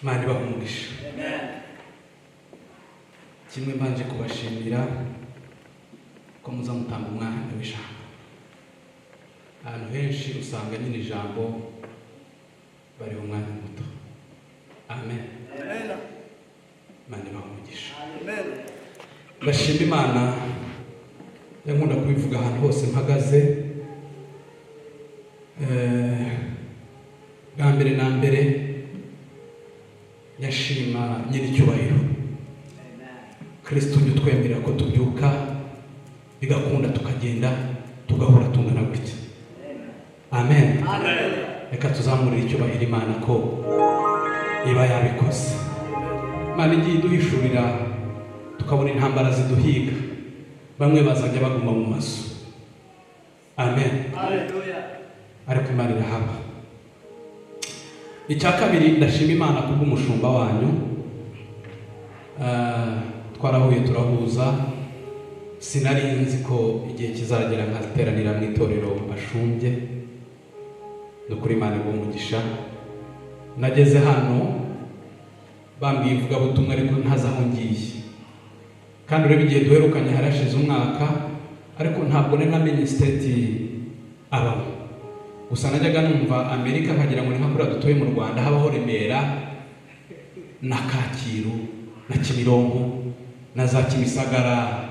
Imana ibahumugisha. Kimwe mbanje kubashimira ko muza mutanga umwanya w'ijambo. Ahantu henshi usanga nyine ijambo bari umwanya muto. Amen. Imana ibahumugisha. Bashimira Imana yankunda kubivuga ahantu hose mpagaze. Bwa mbere na mbere yashima nyiri icyubahiro. Kristo ujye utwemerera ko tubyuka bigakunda tukagenda tugahora tungana gutya. Amen. Reka tuzamurire icyubahiro Imana ko iba yabikoze. Imana igiye iduhishurira tukabona intambara ziduhiga, bamwe bazajya baguma mu maso. Amen. Ariko Imana irahaba. Icya kabiri ndashima Imana kubw'umushumba wanyu. Twarahuye turahuza, sinari nzi ko igihe kizagera nkateranira mu itorero Bashumbye. Nukuri Imana igumugisha. Nageze hano bambwiye ivugabutumwa ariko ntazi aho ngiye, kandi urebe igihe duherukanye harashize umwaka, ariko ntabwo namenye state abamo. Gusa najyaga numva Amerika nkagira ngo ni nka kuriya dutuye mu Rwanda, habaho Remera na Kacyiru na Kimironko na za Kimisagara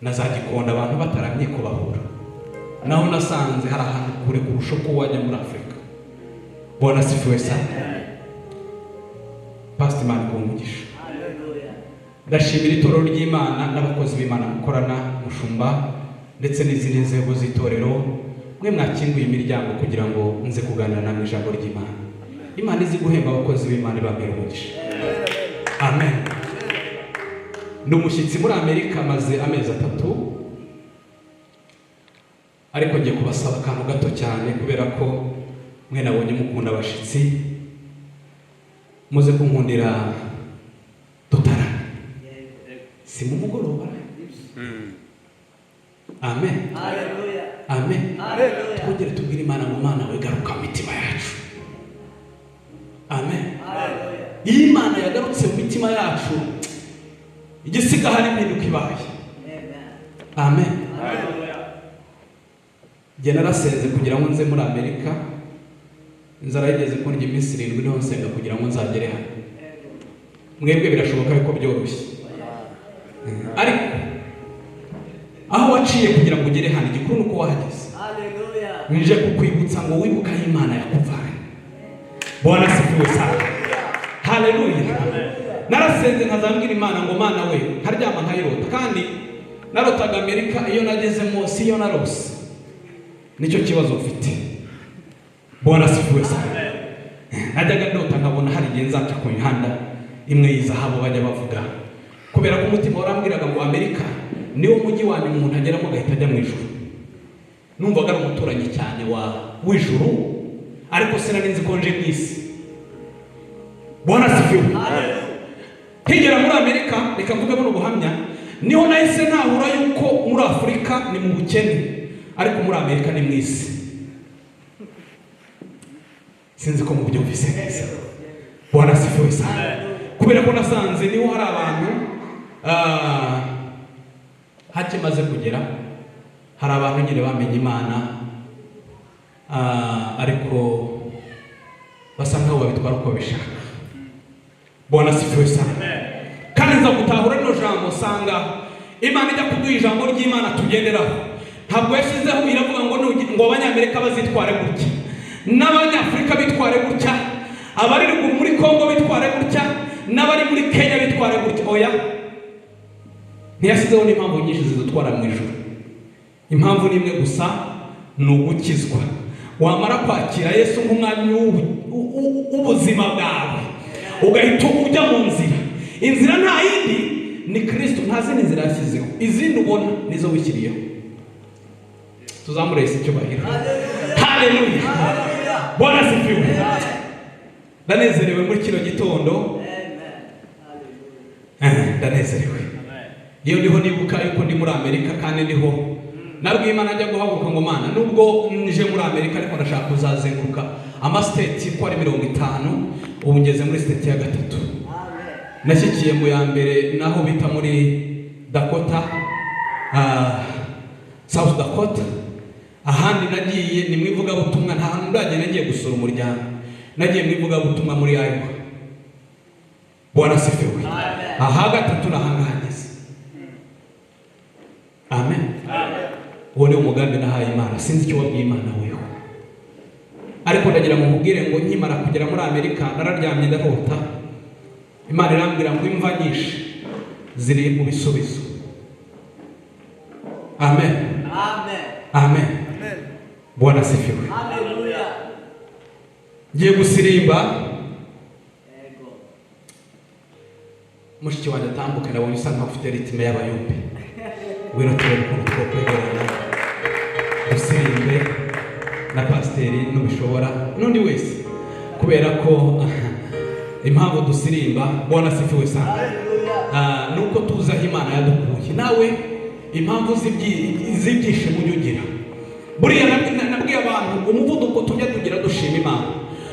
na za Gikondo, abantu bataramye ko bahura. Naho nasanze hari ahantu kure kurusha ko wajya muri Afrika. Bwana sifiwe sana. Pastor Imana igumugisha. Ndashimira itorero ry'Imana n'abakozi b'Imana mukorana, mushumba ndetse n'izindi nzego z'itorero, mwe mwakinguye imiryango kugira ngo nze kuganira namwe ijambo ry'Imana. Imana izi guhemba abakozi b'Imana bambera umugisha. Amen. Ndi umushyitsi muri Amerika maze amezi 3, ariko ngiye kubasaba akantu gato cyane kubera ko mwe nabonye mukunda abashitsi, muze kunkundira dutara si mu mugoroba. Amen. Amen. Twongere tubwire Imana ngo Mana we garuka mu mitima yacu. Amen. Iyi Imana yagarutse mu mitima yacu, igisiga hari impinduka ibaye. Amen. Jye narasenze kugira ngo nze muri Amerika, inzara yigeze kurya iminsi 7 niho nsenga kugira ngo nzagere hano. Mwebwe birashoboka ko byoroshye, ariko aho waciye kugira ngo ugere hano igikuru nuko wahageze. Haleluya. Nije kukwibutsa ngo wibuka Imana yakuvanye. Bwana sifiwe sana. Haleluya. Narasenze nkazambwira Imana ngo Mana we nkaryama nkayirota, kandi narotaga Amerika iyo nageze munsi iyo narose. Nicyo kibazo mfite. Bwana sifiwe sana. Najyaga ndota nkabona hari igihe nzaca ku mihanda imwe y'izahabu bajya bavuga, kubera ko umutima warambwiraga ngo Amerika niwo mujyi wanyu umuntu ageramo agahita ajya mu ijuru. Numvaga ari umuturanyi cyane w'ijuru, ariko sinari nzi ko nje mu isi. Bwana sifiwe. Higera muri Amerika, reka mvuge buno buhamya, niho nahise nahura yuko muri Afurika ni mu bukene, ariko muri Amerika ni mu isi. Sinzi ko mubyumvise neza. Bwana sifiwe sana. Kubera ko nasanze niho hari abantu hakimaze kugera, hari abantu nyine bamenye Imana, ariko basa nkaho babitwara uko bishaka. Bwana sifiwe sana. Kandi nza gutahura no jambo sanga Imana ijya kuduha ijambo ry'Imana tugenderaho. Ntabwo yashizeho iravuga ngo abanyamerika bazitware gutya, n'abanyafrika bitware gutya, abari ruguru muri Kongo bitware gutya, n'abari muri Kenya bitware gutya. Oya, ntiyashyizeho n'impamvu nyinshi zidutwara mu ijuru. Impamvu ni imwe gusa, ni ugukizwa. Wamara kwakira Yesu nk'umwami w'ubuzima bwawe, ugahita ujya mu nzira. Inzira nta yindi ni Kristo, nta zindi nzira yashyizeho. Izindi ubona nizo wishyiriyeho. Tuzamure isi cyubahiro. Haleluya. Bwana sifiwe. Ndanezerewe muri kino gitondo. Ndanezerewe. Iyo ndiho nibuka yuko ndi muri Amerika, kandi ndiho nabwo Imana ajya guhaguruka ngo Mana nubwo nje muri Amerika ariko ndashaka kuzazenguruka amastate ko ari 50 ubu ngeze muri state ya gatatu. Nashyikiye mu ya mbere naho bita muri Dakota, South Dakota. Ahandi nagiye ni mu ivugabutumwa, nta hantu ndagiye nagiye gusura umuryango. Nagiye mu ivugabutumwa muri Iowa. Bwana sifiwe. Aha gatatu nahangahageze. Amen. Uwo ni umugambi nahaye Imana. Sinzi icyo wabwiye Imana weho. Ariko ndagira ngo mubwire ngo nkimara kugera muri Amerika nararyamye ndarota. Imana irambwira ngo imva nyinshi ziri mu bisubizo. Amen. Amen. Amen. Bwana sifiwe. Hallelujah. Ngiye gusirimba. Mushiki wanjye atambuka nabonye usa nkaho ufite ritime y'abayumbi. Wino turebe ukuntu two kwegerana. Dusirimbe na pasiteri nubishobora n'undi wese, kubera ko impamvu dusirimba. Bwana sifiwe sana. Nuko tuza aho Imana yadukuye. Nawe impamvu z'ibyishimo ugira. Buriya nabwiye abantu umuvuduko tujya tugira dushima Imana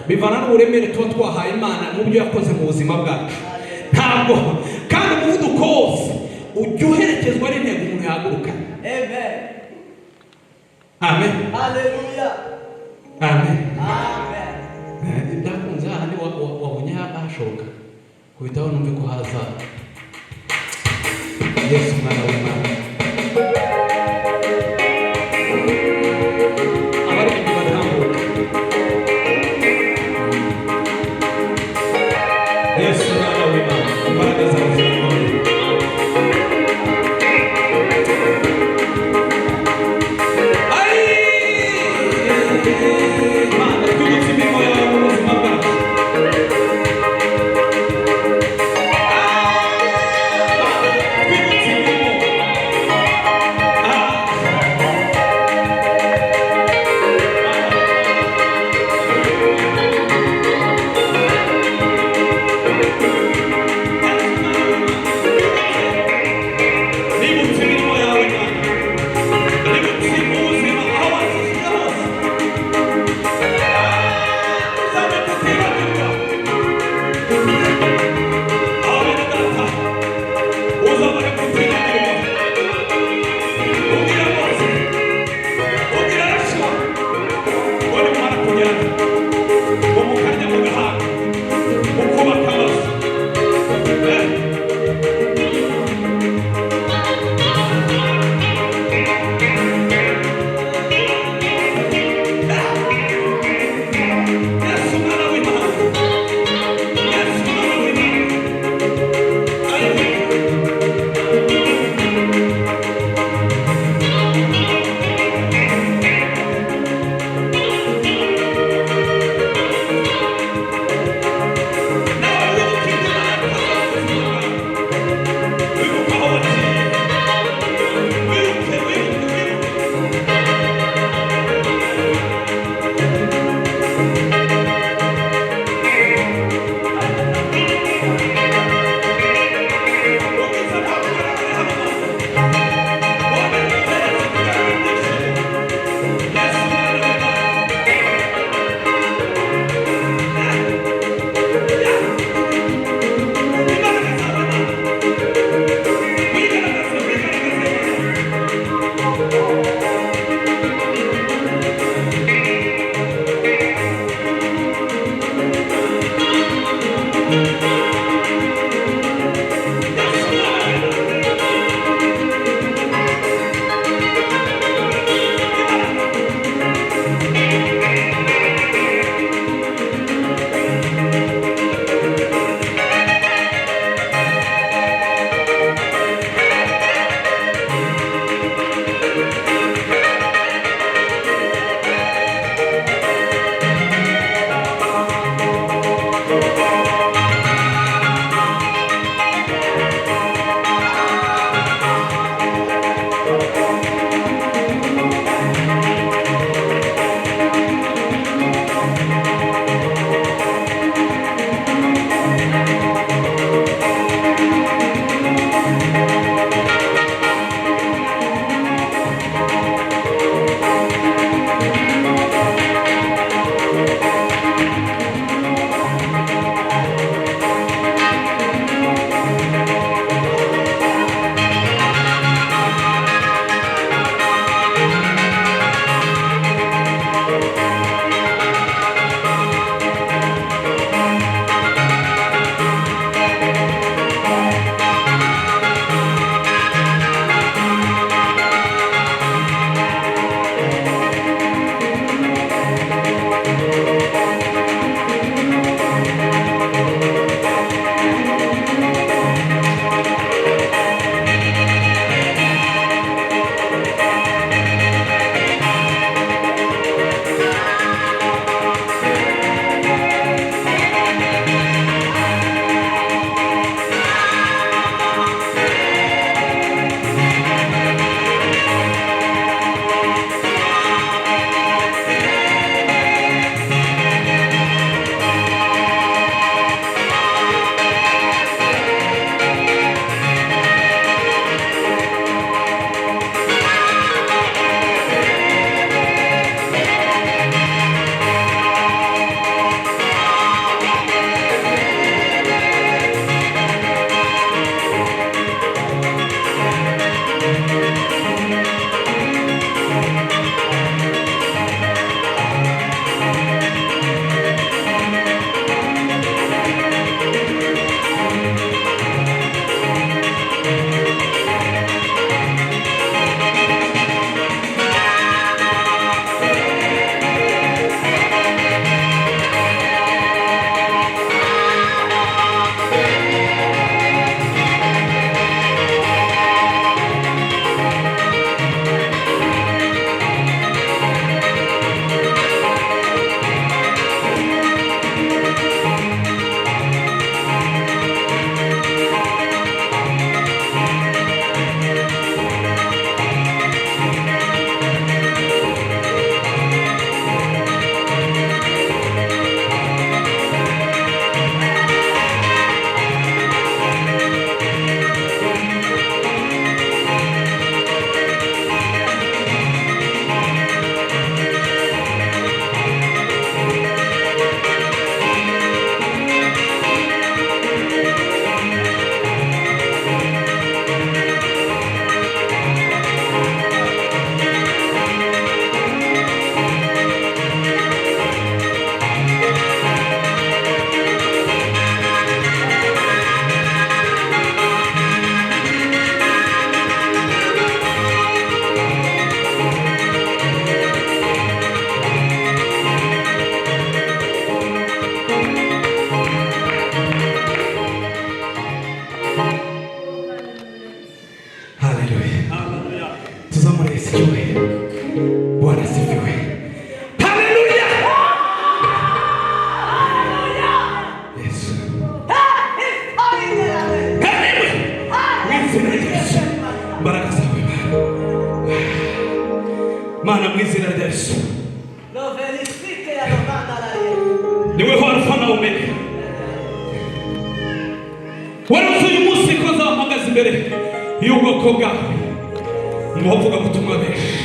bivana n'uburemere tuba twahaye Imana mu byo yakoze mu buzima bwacu. Ntabwo kandi umuvuduko wose ujya uherekezwa n'intego umuntu yahaguruka. Amen. Amen. Hallelujah. Amen. Amen. Ndakunze ahandi wabonye hashoboka kubitaho numve ko haza Yesu mwana w'Imana. Abaririmbyi batambuka. Yesu mwana w'Imana, imbaraga zawe zirakomeye. Mana, twibutse imirimo yawe mu buzima bwacu. Twibutse imirimo uzamumenye. Waravuze uyu munsi ko nzamuhagaze imbere y'ubwoko bwawe mu bavugabutumwa benshi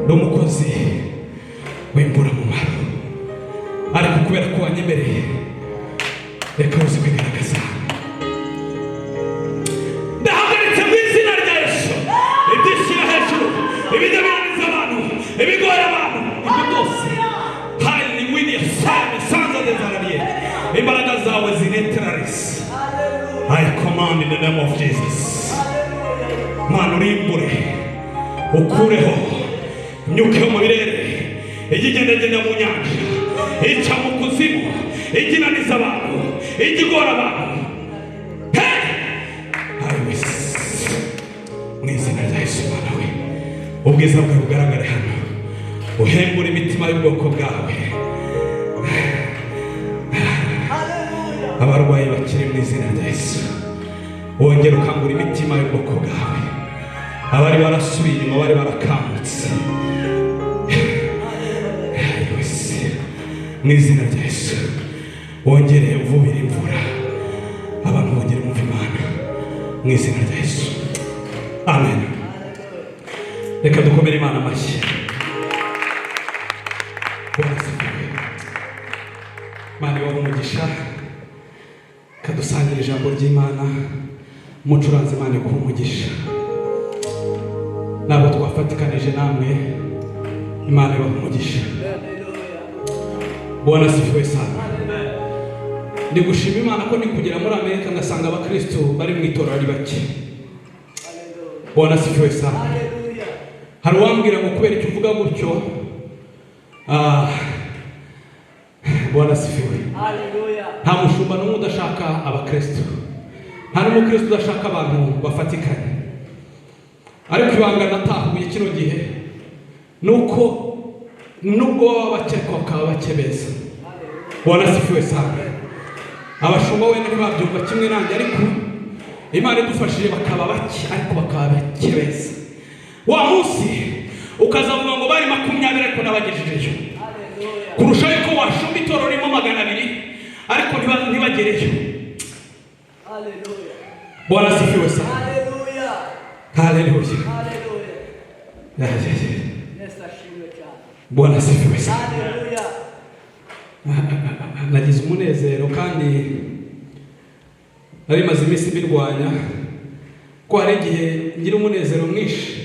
n'umukozi w'imburamumaro, ariko kubera ko wanyemereye reka uzi kwigaragaza. Ndahagaritse mu izina rya Yesu ibyishyira hejuru, ibidabiraniza abantu, ibigoye abantu, ibyo byose hari wini ya same sanza dezarariye, imbaraga zawe zineterarisi. I command in the name of Jesus. Mana urimbure, ukureho imyuka yo mu birere igigendagenda mu nyanja, ica mu kuzimu, iginaniza abantu, igigora abantu. Mu izina rya Yesu Mana we, ubwiza bwawe bugaragare hano, uhembura imitima y'ubwoko bwawe. Abarwayi bakiri mu izina rya Yesu, wongera ukangura imitima y'ubwoko bwawe. Abari barasubiye inyuma, bari barakangutse, mu izina rya Yesu wongere uvubire imvura, abantu bongere umva Imana, mu izina rya Yesu, amen. Reka dukomere Imana amashyi. Imana ibahe umugisha, kadusangira ijambo ry'Imana, umucuranzi Imana iguhe umugisha. Nabo twafatikanije namwe, Imana ibahe umugisha. Bwana asifiwe sana. Ndi gushima Imana ko nikugera muri Amerika ngasanga abakristo bari mu itorero ari bake. Bwana asifiwe sana. Hari uwambwira ngo kubera icyo uvuga gutyo, Bwana asifiwe. Nta mushumba n'umwe udashaka abakristo, nta n'umukristo udashaka abantu bafatikanye. Ariko ibanga natahuye kino gihe nuko nubwo baba bake bakaba bake beza. Bwana asifiwe sana. Abashumba wenda ntibabyumva kimwe nanjye, ariko Imana idufashije bakaba bake, ariko bakaba bake beza. Wa munsi ukazavuga ngo bari 20 ariko nabagejejeyo, kurusha yuko washumba itorero ririmo 200 ariko ntibagereyo. Haleluya. Bwana asifiwe sana. Haleluya. Haleluya. Haleluya. Bwana asifiwe sana. Haleluya. Nagize umunezero kandi nari maze iminsi birwanya ko hari igihe ngira umunezero mwinshi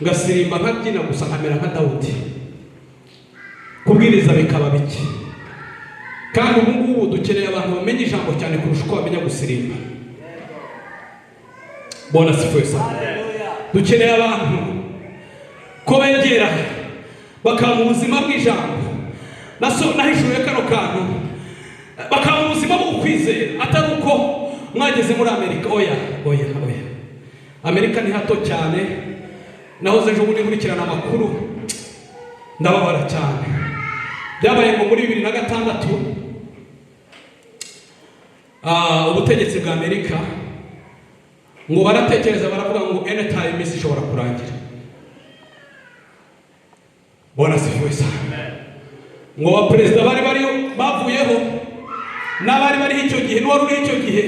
ngasirimba nkabyina gusa nkamera nka Dawudi, kubwiriza bikaba bike. Kandi ubu ngubu dukeneye abantu bamenya ijambo cyane kurusha uko bamenya gusirimba. Bwana asifiwe sana. Dukeneye abantu ko begera bakaba mu buzima bw'ijambo. Nahishuye kano kantu, bakaba mu buzima bwo kwizera, atari uko mwageze muri Amerika. Oya. Amerika ni hato cyane. Nahoze ejo bundi nkurikirana amakuru ndababara cyane. Byabaye ngo muri 2006 ubutegetsi bwa Amerika ngo baratekereza, baravuga ngo anytime isi ishobora kurangira. Bwana asifiwe sana. Ngo abaperezida bari bavuyeho n'abari bari icyo gihe n'uwari uri icyo gihe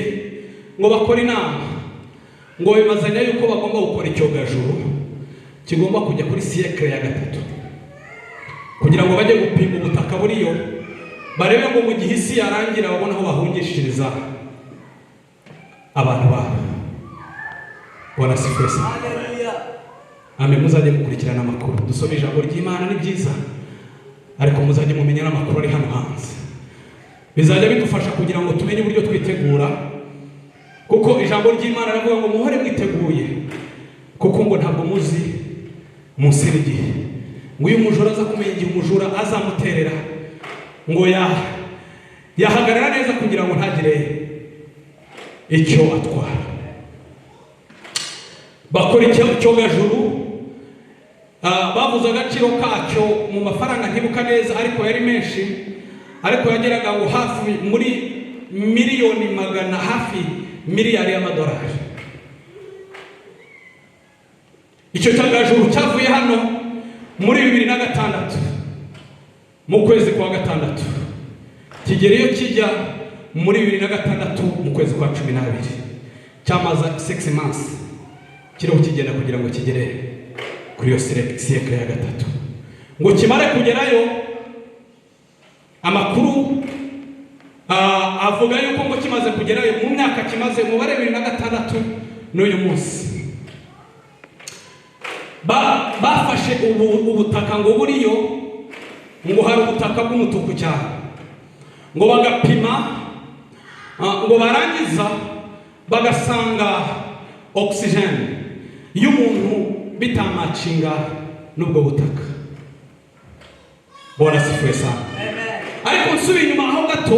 ngo bakora inama, ngo bimazanya yuko bagomba gukora icyogajuru kigomba kujya kuri siècle ya 3 kugira ngo bajye gupima ubutaka buriyo, barebe ngo mu gihe isi yarangira babona aho bahungishiriza abantu babo. Bwana asifiwe sana. Haleluya. Amen. Muzajye mukurikirana amakuru, dusome ijambo ry'Imana ni byiza, ariko muzajye mumenya n'amakuru ari hano hanze. Bizajya bidufasha kugira ngo tumenye uburyo twitegura, kuko ijambo ry'Imana ravuga ngo muhore mwiteguye, kuko ngo ntabwo muzi munsi y'igihe. Ngo uyu mujura aza kumenya igihe umujura azamuterera, ngo yahagarara neza kugira ngo ntagire icyo atwara. Bakora icyogajuru, bavuze agaciro kacyo mu mafaranga ntibuka neza, ariko yari menshi, ariko yageraga ngo hafi muri miliyoni 100, hafi miliyari y'amadolari. Icyo cyogajuru cyavuye hano muri 2006 mu kwezi kwa 6. kigera iyo kijya muri 2006 mu kwezi kwa 12 cyamaza 6 months kiriho kigenda kugira ngo kigere kuri iyo siècle ya gatatu. Ngo kimare kugerayo amakuru avuga yuko ngo kimaze kugerayo mu myaka kimaze mu bare 2006 n'uyu munsi bafashe ubutaka ngo buriyo ngo hari ubutaka bw'umutuku cyane ngo bagapima ngo barangiza bagasanga oxygen y'umuntu bitamacinga n'ubwo butaka. Bwana sifiwe sana. Ariko nsubiye inyuma aho gato,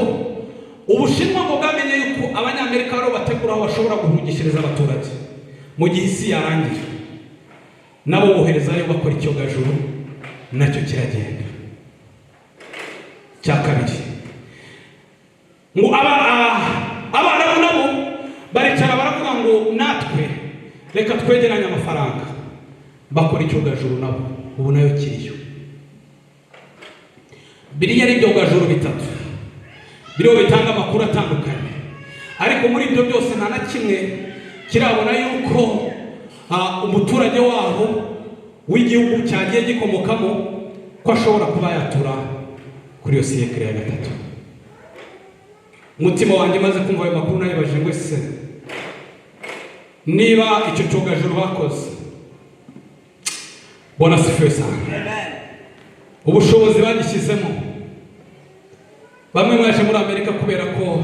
Ubushinwa ngo bwamenye yuko Abanyamerika baro bategura aho bashobora guhungishiriza abaturage mu gihe isi yarangiye, nabo boherezayo bakora icyogajuru nacyo kiragenda. Cya kabiri ngo abarabu nabo baricara baravuga ngo natwe reka twegeranye amafaranga, bakora icyogajuru nabo ubu nayo kiriyo. Biriya ari ibyogajuru bitatu biriho bitanga amakuru atandukanye, ariko muri ibyo byose nta na kimwe kirabona yuko umuturage waho w'igihugu cyagiye gikomokamo ko ashobora kuba yatura kuri iyo siècle ya gatatu. Umutima wanjye maze kumva ayo makuru nayibaje ngo ese niba icyo cyogajuru bakoze, Bwana sifiwe sana, ubushobozi bagishyizemo, bamwe mwaje muri Amerika kubera ko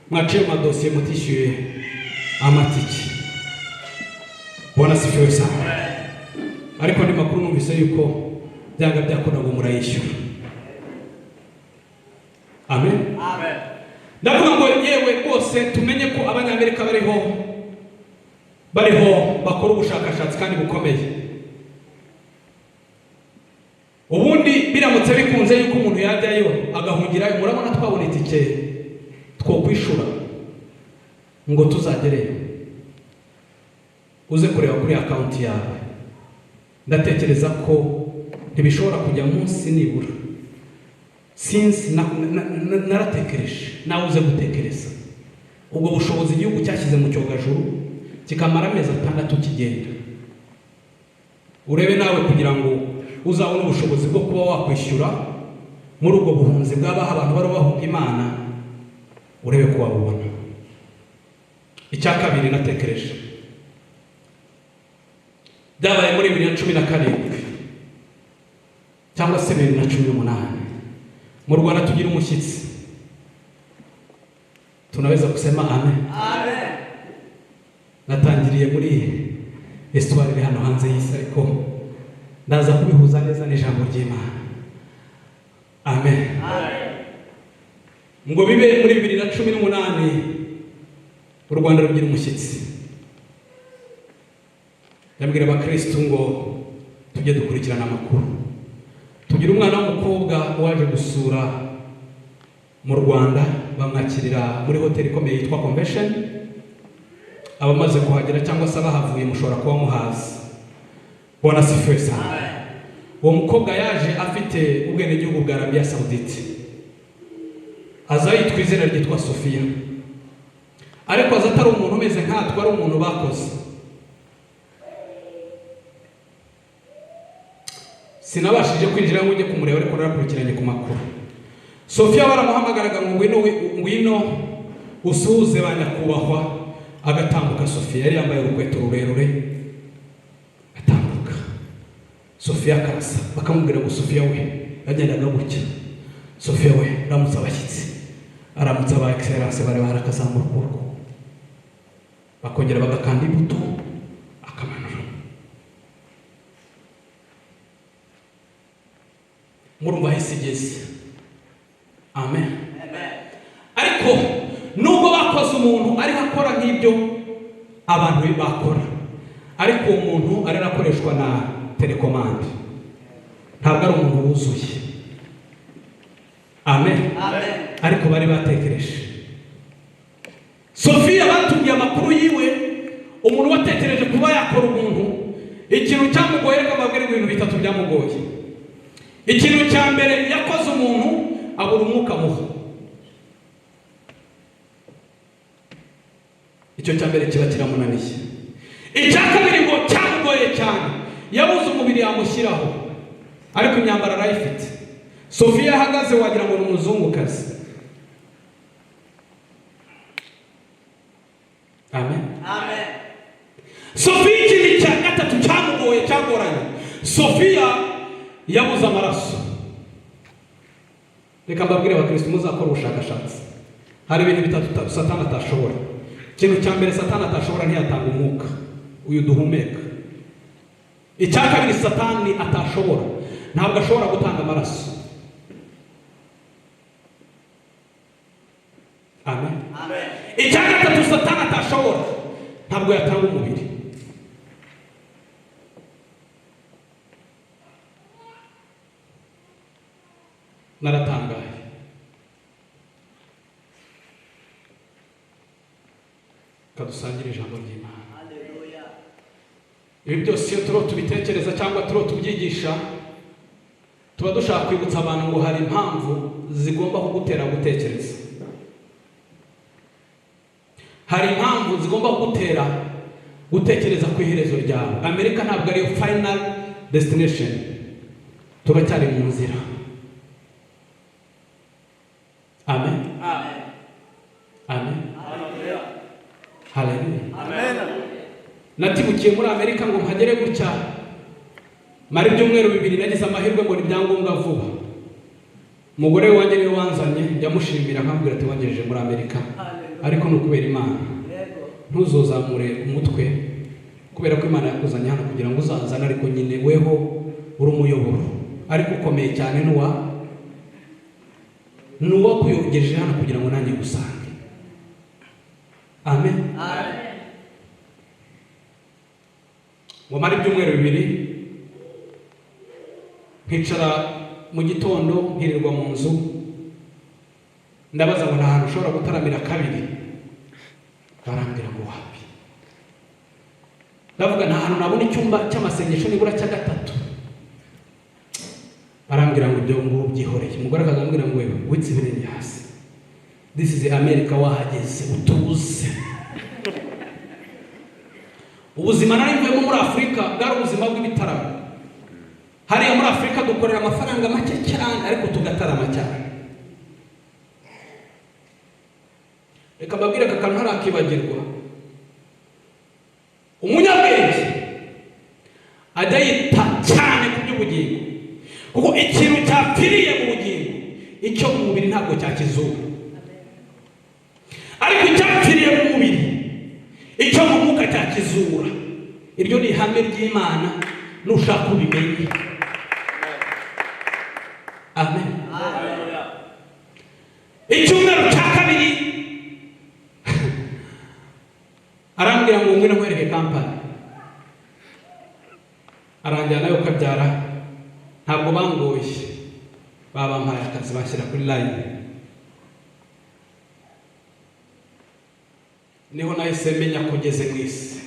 mwaciye amadosiye mutishyuye amatiki. Bwana sifiwe sana. Ariko ndi makuru numvise yuko byanga byakora ngo murayishyura. Amen. Amen. Ndavuga ngo yewe rwose tumenye ko Abanyamerika bariho bakora ubushakashatsi kandi bukomeye. Ubundi biramutse bikunze yuko umuntu yajyayo agahungira, murabona twabona itike two kwishura ngo tuzagereyo, uze kureba kuri account yawe, ndatekereza ko ntibishobora kujya munsi nibura. Since naratekereje nawe uze gutekereza ubwo bushobozi igihugu cyashyize mu cyogajuru kikamara amezi 6 kigenda. Urebe nawe kugira ngo uzabona ubushobozi bwo kuba wakwishyura muri ubwo buhunzi bw'abaha abantu bari bahunga Imana, urebe ko wabubona. Icya kabiri natekereje byabaye muri 2017 cyangwa se 2018 mu Rwanda tugira umushyitsi, tunaweza kusema amen. Amen. Natangiriye muri histoire hano hanze y'isi, ariko ndaza kubihuza neza n'ijambo ry'Imana. Amen. Amen. Ngo bibe muri 2018 u Rwanda rugira umushyitsi, yabwira abakristo ngo tujye dukurikirana amakuru. Tugira umwana w'umukobwa waje gusura mu Rwanda, bamwakirira muri hoteli ikomeye yitwa Convention. Abamaze kuhagera cyangwa se abahavuye mushobora kuba muhazi. Bwana sifiwe sana. Uwo mukobwa yaje afite ubwenegihugu bwa Arabia Saudite, aza yitwa izina ryitwa Sofia, ariko aza atari umuntu umeze nkatwe, ari umuntu bakoze. Sinabashije kwinjira ngo ujye kumureba, ariko narakurikiranye ku makuru. Sofia baramuhamagaraga ngo ngwino usuhuze ba nyakubahwa, agatambuka. Sofia yari yambaye urukweto rurerure, atambuka. Sofia karasa, bakamubwira ngo Sofia we yagendaga gutya. Sofia we ramutse abashyitsi, aramutse aba excellence bari barakazamura ukuboko, bakongera bagakanda ibuto akamanura. Murumva hisigeze. Amen. Amen. Ariko nubwo bakoze umuntu ari akora nk'ibyo abantu bakora, ariko uwo muntu ari akoreshwa na telecommande, ntabwo ari umuntu wuzuye. Amen. Amen. Ariko bari batekereje. Sofia batumye amakuru yiwe, umuntu watekereje kuba yakora umuntu, ikintu cyamugoye, reka babwire ibintu bitatu byamugoye. Ikintu cya mbere yakoze umuntu abura umwuka muha. icyo cya mbere kiba kiramunaniye. Icya kabiri ngo cyamugoye cyane, yabuze umubiri yamushyiraho ariko imyambaro arayifite. Sofiya ahagaze wagira ngo ni umuzungukazi. Amen. Amen. Sofiya ikindi cya gatatu cyamugoye cyagoranye, Sofiya yabuze amaraso. Reka mbabwire abakristo muzakora ubushakashatsi. Hari ibintu bitatu Satani atashobora. Ikintu cya mbere Satani atashobora ntiyatanga umwuka uyu duhumeka. Icya kabiri Satani atashobora, ntabwo ashobora gutanga amaraso. Amen. Amen. Icya gatatu Satani atashobora, ntabwo yatanga umubiri. Naratangaye. Kadusangire ijambo ry'Imana. Hallelujah. Ibi byose iyo turiho tubitekereza cyangwa turiho tubyigisha, tuba dushaka kwibutsa abantu ngo hari impamvu zigomba kugutera gutekereza. Hari impamvu zigomba kugutera gutekereza ku iherezo ryawe. Amerika ntabwo ariyo final destination, turacyari mu nzira. Amen. Amen. Amen. Hallelujah. Hallelujah. Amen. Natibukiye muri Amerika ngo mpagere gutya, mari ibyumweru 2 nagize amahirwe ngo ibyangombwa vuba. Umugore wanjye niwe wanzanye, yamushimira nkambwira ati wangejeje muri Amerika. Ariko no kubera Imana. Ntuzozamure umutwe kubera ko Imana yakuzanye hano kugira ngo uzanzane, ariko nyine weho uri umuyoboro. Ariko ukomeye cyane nuwa kuyogeje hano kugira ngo nanjye gusange. Amen. Amen. Ngo mari ibyumweru 2 nkicara mu gitondo nkirirwa mu nzu, ndabaza ngo nta hantu ushobora gutaramira kabiri. Barambwira ngo wapi. Ndavuga nta hantu nabona icyumba cy'amasengesho nibura cya gatatu. Barambwira ngo ibyo ngo byihoreye. Umugore akazambwira ngo wewe witse ibirenge hasi. This is America, wahageze utuze. Ubuzima nari mvuyemo muri Afrika bwari ubuzima bw'ibitaramo. Hariya muri Afrika dukorera amafaranga make cyane ariko tugatarama cyane. Reka mbabwire aka kantu harakibagirwa. Umunyabwenge ajya yita cyane ku by'ubugingo, kuko ikintu cyapfiriye mu bugingo icyo mu mubiri ntabwo cyakizura, ariko icyapfiriye mu mubiri icyo mu mwuka cyakizura. Iryo ni ihame ry'Imana nushaka ubimenye. Amen. Icyumweru cya kabiri arambwira ngo ngwino nkwereke kampani. Aranjyana yo kabyara, ntabwo bangoye, babampaye akazi bashyira kuri line. Niho nahise menya ko ngeze mu isi.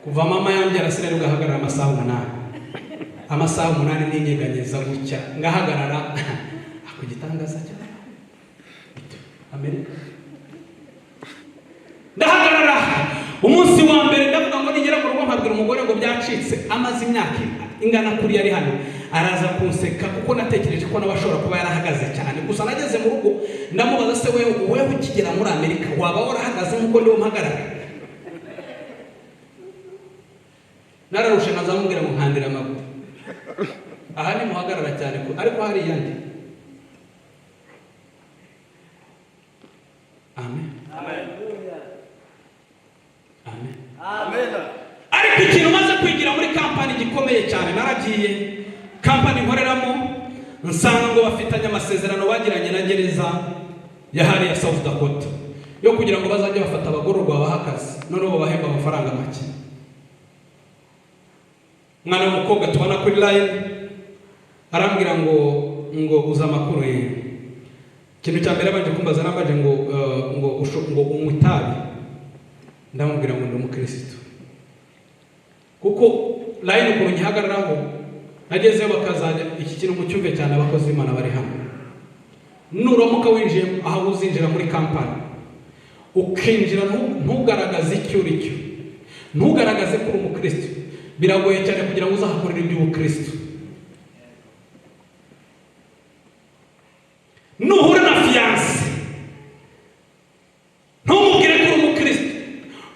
Kuva mama yanjye arasira ugahagarara amasaha 8. Amasaha 8 ninyeganyeza gutya ngahagarara ako gitangaza cyane. Amen. Ndahagarara umunsi wa mbere ndavuga ngo nigera mu rugo nkabwira umugore ngo byacitse, amaze imyaka ingana kuri yari hano. Araza kunseka kuko natekereje ko nabashobora kuba yarahagaze cyane. Gusa nageze mu rugo ndamubaza se wewe ukigera muri Amerika waba warahagaze nkuko ndiho mpagarara? Nararushe nazamubwira ngo nkandira amaguru. Aha ni muhagarara cyane ariko hari yandi. Amen. Amen. Amen. Amen. Ariko ikintu maze kwigira muri kampani gikomeye cyane, naragiye kampani nkoreramo nsanga ngo bafitanye amasezerano bagiranye na gereza ya hariya South Dakota yo kugira ngo bazajye bafata abagororwa bahakaze, noneho babahemba amafaranga make. Mwana w'umukobwa tubona kuri line arambwira ngo uza amakuru ye. Ikintu cya mbere baje kumbaza nambaje ngo umwitabi. Ndamubwira ngo ndi umukristo, kuko line ukuntu nyihagararaho nagezeyo bakazajya iki kintu mu cyumve cyane abakozi Imana bari hano. Nuramuka winjiye aho uzinjira muri kampani ukinjira ntugaragaze icyo uri cyo, ntugaragaze ko uri umukristo, biragoye cyane kugira ngo uzahakorere iby'ubukristo. Nuhura na fiyanse ntumubwire ko uri umukristo,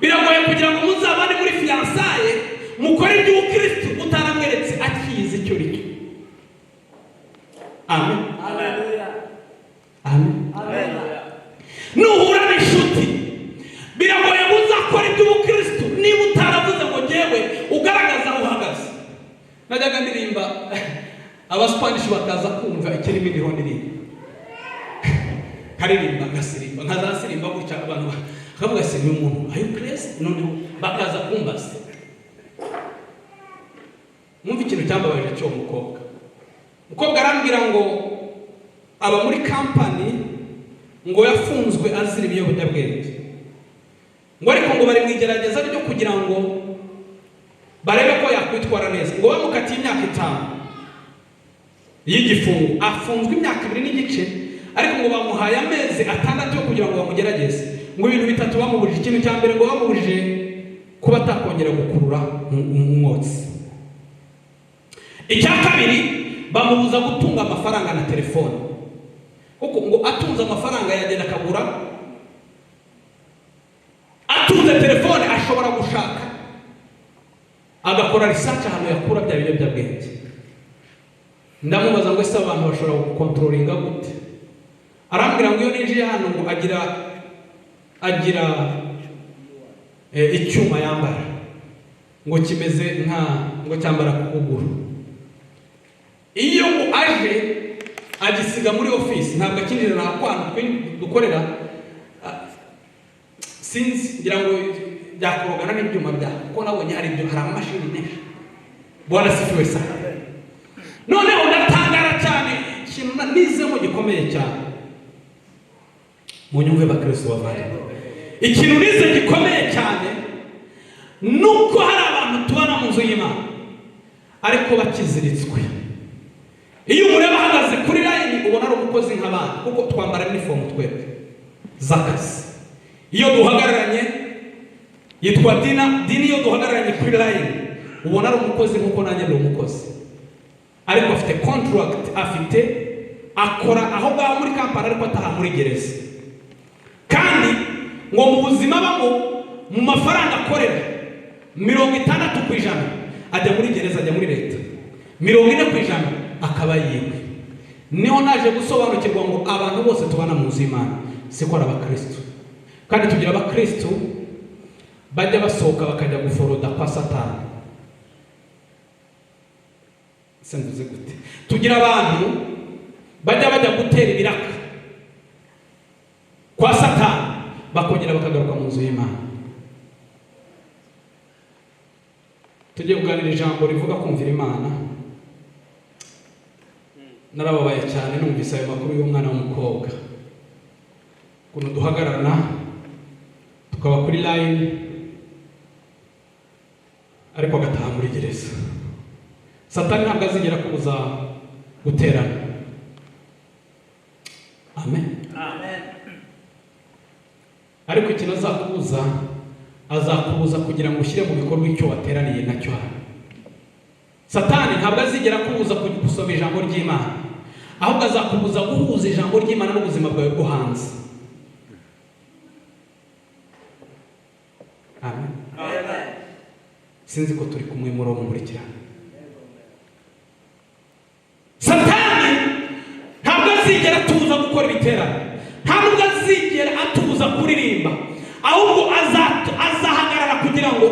biragoye kugira ngo muzabane muri fiyansaye mukore iby'ubukristo utaramweretse akizi icyo uri cyo. Amen. Amen. Nuhura n'inshuti biragoye ngo uzakore iby'ubukristo niba utaravuze ngo ngewe ugaragaza aho uhagaze. Najyaga ndirimba abasipanishi bakaza kumva ikirimi ndiho ndirimba, nkaririmba nkasirimba nkazasirimba gutya abantu bakavuga se ni umuntu ayo crazy, noneho bakaza kumbaza. Mwumva ikintu cyambabaje cyo umukobwa arambwira ngo aba muri company ngo yafunzwe azira ibiyobyabwenge, ngo ariko ngo bari mu igerageza ryo kugira ngo barebe ko yakwitwara neza, ngo bamukatiye imyaka 5 y'igifungo, afunzwe imyaka 2 n'igice, ariko ngo bamuhaye amezi 6 yo kugira ngo bamugerageze. Ngo ibintu 3 bamubujije. Ikintu cya mbere ngo bamubujije kuba atakongera gukurura umwotsi. Icya kabiri bamubuza gutunga amafaranga na telefone, kuko ngo atunze amafaranga yagenda akagura, atunze telefone ashobora gushaka agakora research ahantu yakura bya biyobyabwenge. Ndamubaza ngo ese abantu bashobora gukontrolinga gute? Arambwira ngo iyo ninjiye hano ngo agira icyuma yambara ngo kimeze ngo cyambara ku kuguru. Iyo ngo aje agisiga muri office, ntabwo akinjira na kwantu dukorera, sinzi ngira ngo byakorogana n'ibyuma byaho, kuko nabonye hari amamashini menshi. Bwana sifiwe sana. Noneho ndatangara cyane, ikintu nizemo gikomeye cyane. Munyumve bakristo bavanye, ikintu nize gikomeye cyane nuko hari abantu tubana mu nzu y'Imana ariko bakiziritswe. Iyo umureba ahagaze kuri line ubona ari umukozi nk'abandi, kuko twambara uniform twebwe z'akazi. Iyo duhagararanye yitwa dini, iyo duhagararanye kuri line ubona ari umukozi nk'uko nanjye ndi umukozi, ariko afite contract, akora aho ngaho muri kampani ariko ataha muri gereza. Kandi ngo mu buzima bamo mu mafaranga akorera 60% ajya muri gereza, ajya muri leta, 40% akaba yiwe. Niho naje gusobanukirwa ngo abantu bose tubana mu nzu y'Imana siko ari abakristo, kandi tugira abakristo bajya basohoka bakajya guforoda kwa Satani. Senduze gute? Tugira abantu bajya gutera ibiraka kwa Satani bakongera bakagaruka mu nzu y'Imana. Tugiye kuganira ijambo rivuga kumvira Imana. Narababaye cyane numvise ayo makuru y'umwana w'umukobwa, kuno duhagararana tukaba kuri line ariko agataha muri gereza. Satani ntabwo azigera kubuza guterana. Amen. Ariko ikintu azakubuza kugira ngo ushyire mu bikorwa icyo wateraniye nacyo hano. Satani ntabwo azigera kubuza gusoma ijambo ry'Imana, ahubwo azakubuza guhuza ijambo ry'Imana n'ubuzima bwawe bwo hanze. Amen. Sinzi ko turi kumwe muri uwo nkurikirana. Satani ntabwo azigera atubuza gukora ibiterane, ntabwo azigera atubuza kuririmba, ahubwo azahagarara kugira ngo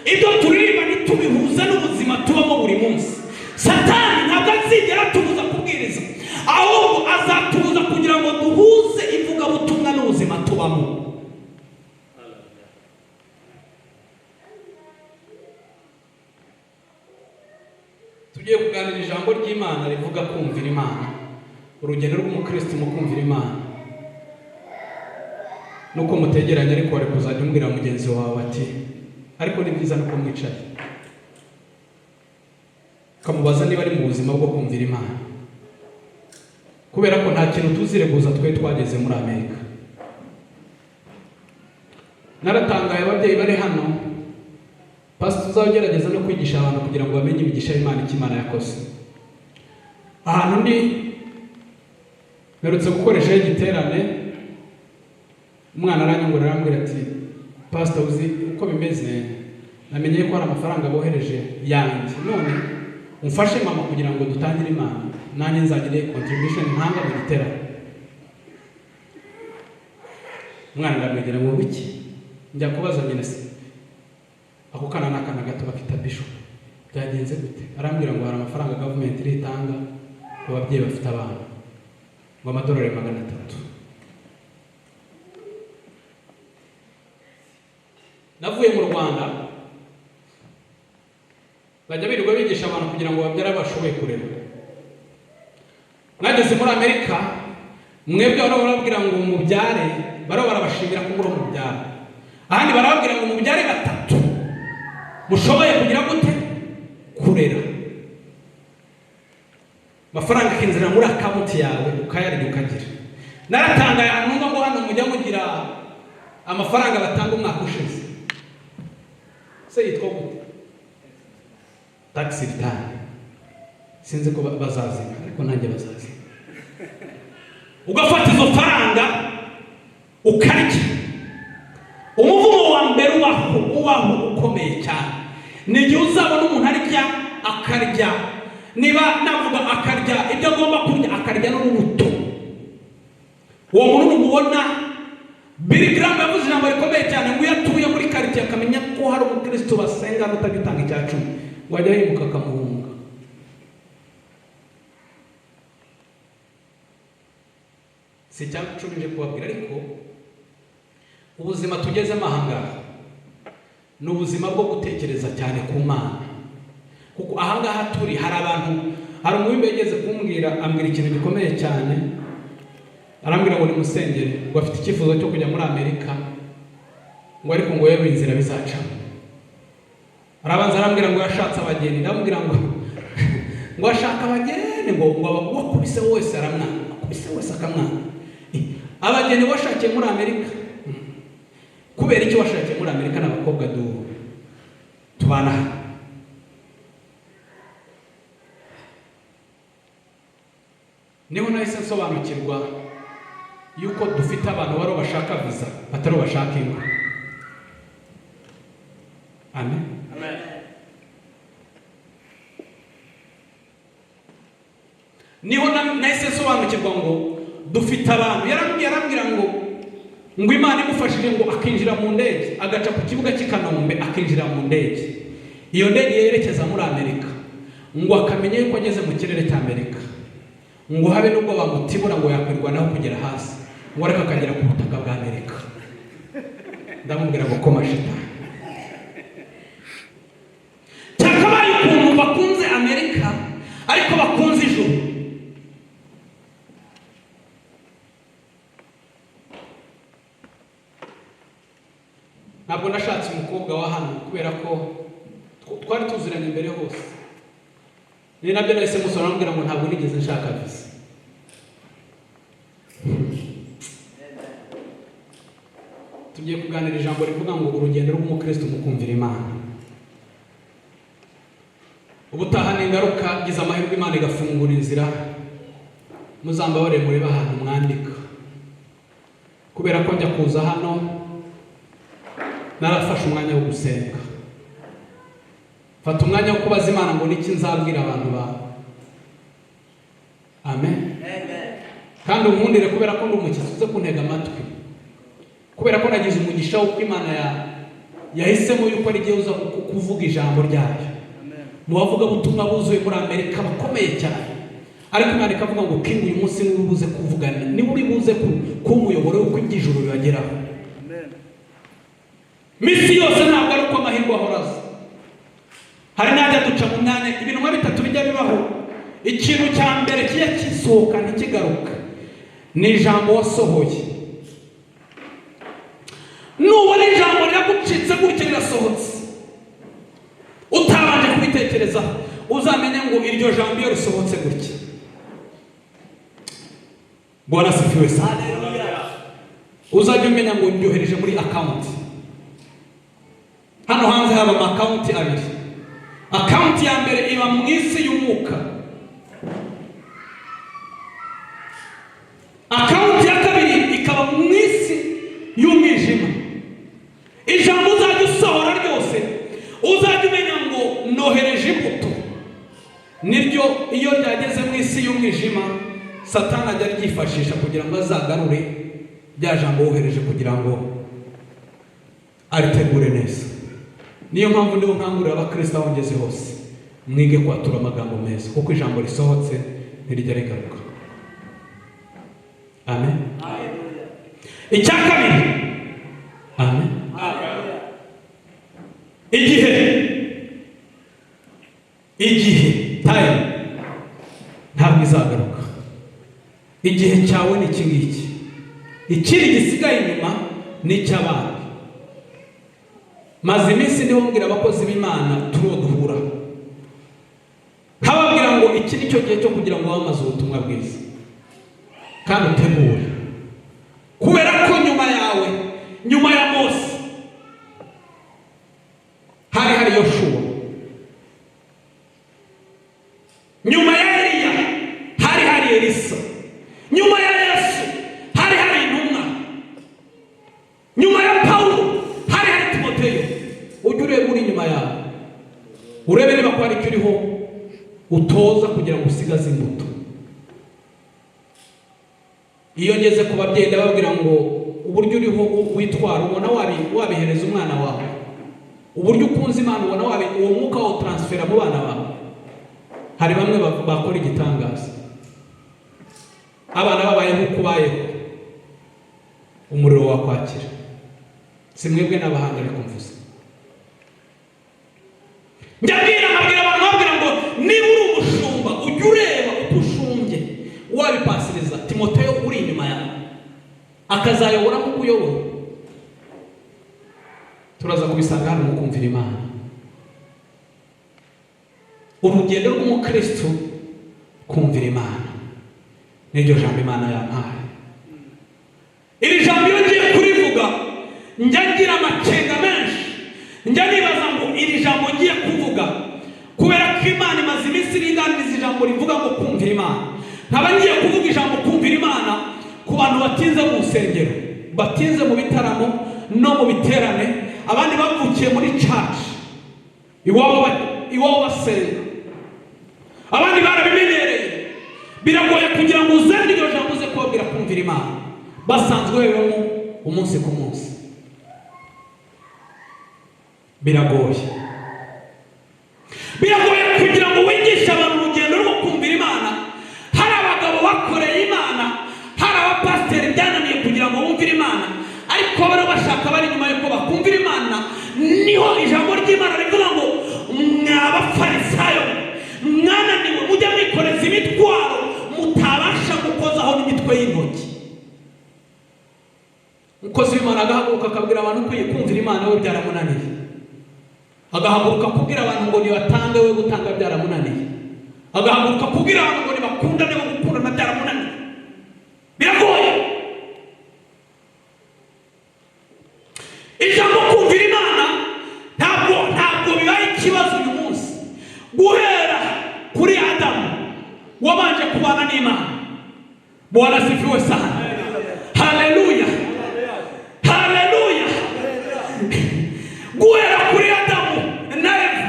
ibyo turirimba ntitubihuze n'ubuzima tubamo buri munsi. Satani ntabwo azigera atubuza kubwiriza, ahubwo azatubuza kugira ngo duhuze ivugabutumwa n'ubuzima tubamo. Tugiye kuganira ijambo ry'Imana rivuga kumvira Imana, urugendo rw'umukristo mu kumvira Imana. Nuko mutegeranye ariko wari kuzajya umbwira mugenzi wawe ati ariko ni byiza nuko mwicaye, kamubaza niba ari mu buzima bwo kumvira Imana, kubera ko nta kintu tuzireguza twe twageze muri Amerika. naratangaye ababyeyi bari hano, pastor uzagerageza no kwigisha abantu kugira ngo bamenye imigisha y'Imana icyo Imana yakoze. Ahantu ndi mperutse gukoresha igiterane, umwana aranyongorera arambwira ati pastor uzi uko bimeze, namenye ko hari amafaranga bohereje yanjye, none umfashe mama kugira ngo dutangire Imana, nanjye nzagire contribution ntanga mu giterane. Umwana ndamwegera ngo biki, njya kubaza nyine se ako kana n'akana gato bafite bishop byagenze gute, arambwira ngo hari amafaranga government ritanga ku babyeyi bafite abana ngo amadolari 300. Navuye mu Rwanda bajya birirwa bigisha abantu kugira ngo babyara bashoboye kurera. Nageze muri Amerika, mwebwe barababwira ngo mubyare, barabashimira ko muri mubyara, ahandi barababwira ngo mubyare 3 mushoboye kugira gute kurera. Mafaranga kinzira muri account yawe ukayarya ukagira. Naratangaye numva ngo hano mujya mugira amafaranga batanga umwaka ushize, se yitwa gute, tax return. Sinzi ko bazazina ariko nanjye bazazina. Ugafata izo faranga ukarya. Umuvumo wa mbere uwaho ukomeye cyane ni igihe uzabona umuntu arya akarya, niba navuga akarya ibyo agomba kurya, akarya n'urubuto. Uwo muntu numubona, Billy Graham yavuze ijambo rikomeye cyane ngo iyo atuye muri quartier akamenya ko hari umukristo basenga n'utagitanga icya 10 ngo ajya yimuka akamuhunga. Si cyangwa icumije kubabwira, ariko ubuzima tugezemo ahangaha ni ubuzima bwo gutekereza cyane ku Mana, kuko ahangaha turi hari abantu, hari umwimbe yigeze kumbwira, ambwira ikintu gikomeye cyane, arambwira ngo ni musengere ngo afite icyifuzo cyo kujya muri Amerika, ngo ariko ngo yewe inzira bizacamo. Arabanza arambwira ngo yashatse abageni, ndamubwira ngo ngo ashaka abageni, ngo wakubise wese aramwana, akubise wese akamwana. Abageni washakiye muri Amerika, kubera icyo washakiye muri Amerika n'abakobwa tubana hano. Niho nahise nsobanukirwa yuko dufite abantu baro bashaka visa batari bashaka ingo. Amen. Amen. Niho nahise nsobanukirwa ngo dufite abantu, yarambwira ngo Imana imufashije ngo akinjira mu ndege, agaca ku kibuga cy'Ikanombe akinjira mu ndege. Iyo ndege yerekeza muri Amerika, ngo akamenya yuko ageze mu kirere cya Amerika, ngo habe nubwo bamutibura ngo yakwirwa naho kugera hasi, ngo areka akagera ku butaka bwa Amerika. Ndamubwira ngo koma shitani. Cyakabaye ukuntu bakunze Amerika ariko bakunze ijuru. Ntabwo nashatse umukobwa wa hano kubera ko twari tuziranye imbere hose. Ni nabyo nahise musora ambwira ngo ntabwo nigeze nshaka visa. Tugiye kuganira ijambo rivuga ngo urugendo rw'umukristo mu kumvira Imana. Ubutaha n'ingaruka gize amahirwe Imana igafungura inzira, muzambabare mureba ahantu mwandika. Kubera ko njya kuza hano narafashe umwanya wo gusenga, fata umwanya wo kubaza Imana ngo niki nzabwira abantu bawe. Amen. Kandi unkundire kubera ko ndi umukiza uze kuntega amatwi, kubera ko nagize umugisha wo Imana yahisemo yuko ari gihe uza kuvuga ijambo ryayo. Mu bavuga butumwa buzuye muri Amerika bakomeye cyane, ariko Imana ikavuga ngo kingi uyu munsi niwe ubuze kuvugana, niwe uri buze kumuyobora uko ibyijuru bibageraho. Misi yose ntabwo ari uko amahirwe ahoraza. Hari n'ajya duca mu myanya, ibintu nka 3 bijya bibaho. Ikintu cya mbere kiya kisohoka ntikigaruka ni ijambo wasohoye. Nubona ijambo riragucitse gutya rirasohotse, utabanje kubitekereza, uzamenye ngo iryo jambo iyo risohotse gutya. Bwana sifiwe sana. Uzajya umenya ngo ndyohereje muri account. hano hanze haba amakawunti abiri. Akawunti ya mbere iba mu isi y'umwuka, akawunti ya kabiri ikaba mu isi y'umwijima. Ijambo uzajya usohora ryose uzajya umenya ngo nohereje imbuto, niryo iyo ryageze mu isi y'umwijima Satani ajya ryifashisha kugira ngo azagarure rya jambo wohereje kugira ngo aritegure neza. Niyo mpamvu ndiho nkangurira abakristo aho ngeze hose, mwige kwatura amagambo meza, kuko ijambo risohotse ntirijya rigaruka. Amen. Icya kabiri, amen, igihe time ntabwo izagaruka. Igihe cyawe ni iki ngiki, ikiri gisigaye inyuma ni icy'abandi. Maze iminsi ndiho mbwira abakozi b'Imana duhura nkababwira ngo iki ni cyo gihe cyo kugira ngo wamaze ubutumwa bwiza kandi utegure, kubera ko nyuma yawe, nyuma ya Mose hari Yoshua, nyuma ya Eliya hari Elisa, nyuma ya Yesu hari intumwa, nyuma ya Paulo hari Timoteyo. Ujye ureba uri inyuma yawe, urebe niba ko hari icyo uriho utoza kugira ngo usigaze imbuto. Iyo ngeze ku babyeyi ndababwira ngo uburyo uriho witwara ubona wabihereza umwana wawe, uburyo ukunze Imana ubona uwo mwuka wo transfera mu bana bawe. Hari bamwe bakora igitangaza, abana babaye nk'uko ubayeho, umuriro wakwakira. Si mwebwe n'abahanga ariko mvuze. Njabwira abantu babwira ngo niba uri umushumba ujye ureba uko ushumbye, wabipasiriza Timoteyo uri inyuma yawe akazayobora nk'uko uyobora. Turaza kubisanga hano mu kumvira Imana. Urugendo rw'umukristo kumvira Imana niryo jambo Imana yampaye. Iri jambo iyo ngiye kurivuga njya ngira amakenga menshi, njya nibaza ngo iri jambo ngiye kuvuga, kubera ko Imana imaze iminsi iringaniza ijambo rivuga ngo kumvira Imana. Nkaba ngiye kuvuga ijambo kumvira Imana ku bantu batinze mu nsengero, batinze mu bitaramo no mu biterane, abandi bavukiye muri church iwabo basenga, abandi barabimenyereye. Biragoye kugira ngo uzende iryo jambo uze kubabwira kumvira Imana basanzwe bebemo umunsi ku munsi. Biragoye kugira ngo wigishe abantu urugendo rwo kumvira Imana. Hari abagabo bakoreye Imana, hari abapasiteri byananiye kugira ngo bumvire Imana, ariko bari bashaka bari nyuma yuko bakumvira Imana. Niho ijambo ry'Imana rivuga ngo mw'abafarisayo mwananiwe mujya mwikoreza imitwaro mutabasha gukozaho n'imitwe y'intoki. Umukozi w'Imana agahaguruka akabwira abantu ko kumvira Imana we byaramunaniye, agahaguruka kubwira abantu ngo nibatange we gutanga byaramunaniye, agahaguruka kubwira abantu ngo nibakundane we gukundana byaramunaniye. Biragoye. Ijambo kumvira Imana ntabwo bibaye ikibazo uyu munsi. Guhera kuri Adamu wabanje kubana n'Imana. Bwana asifiwe sana. Haleluya. Haleluya. Guhera kuri Adamu na Eva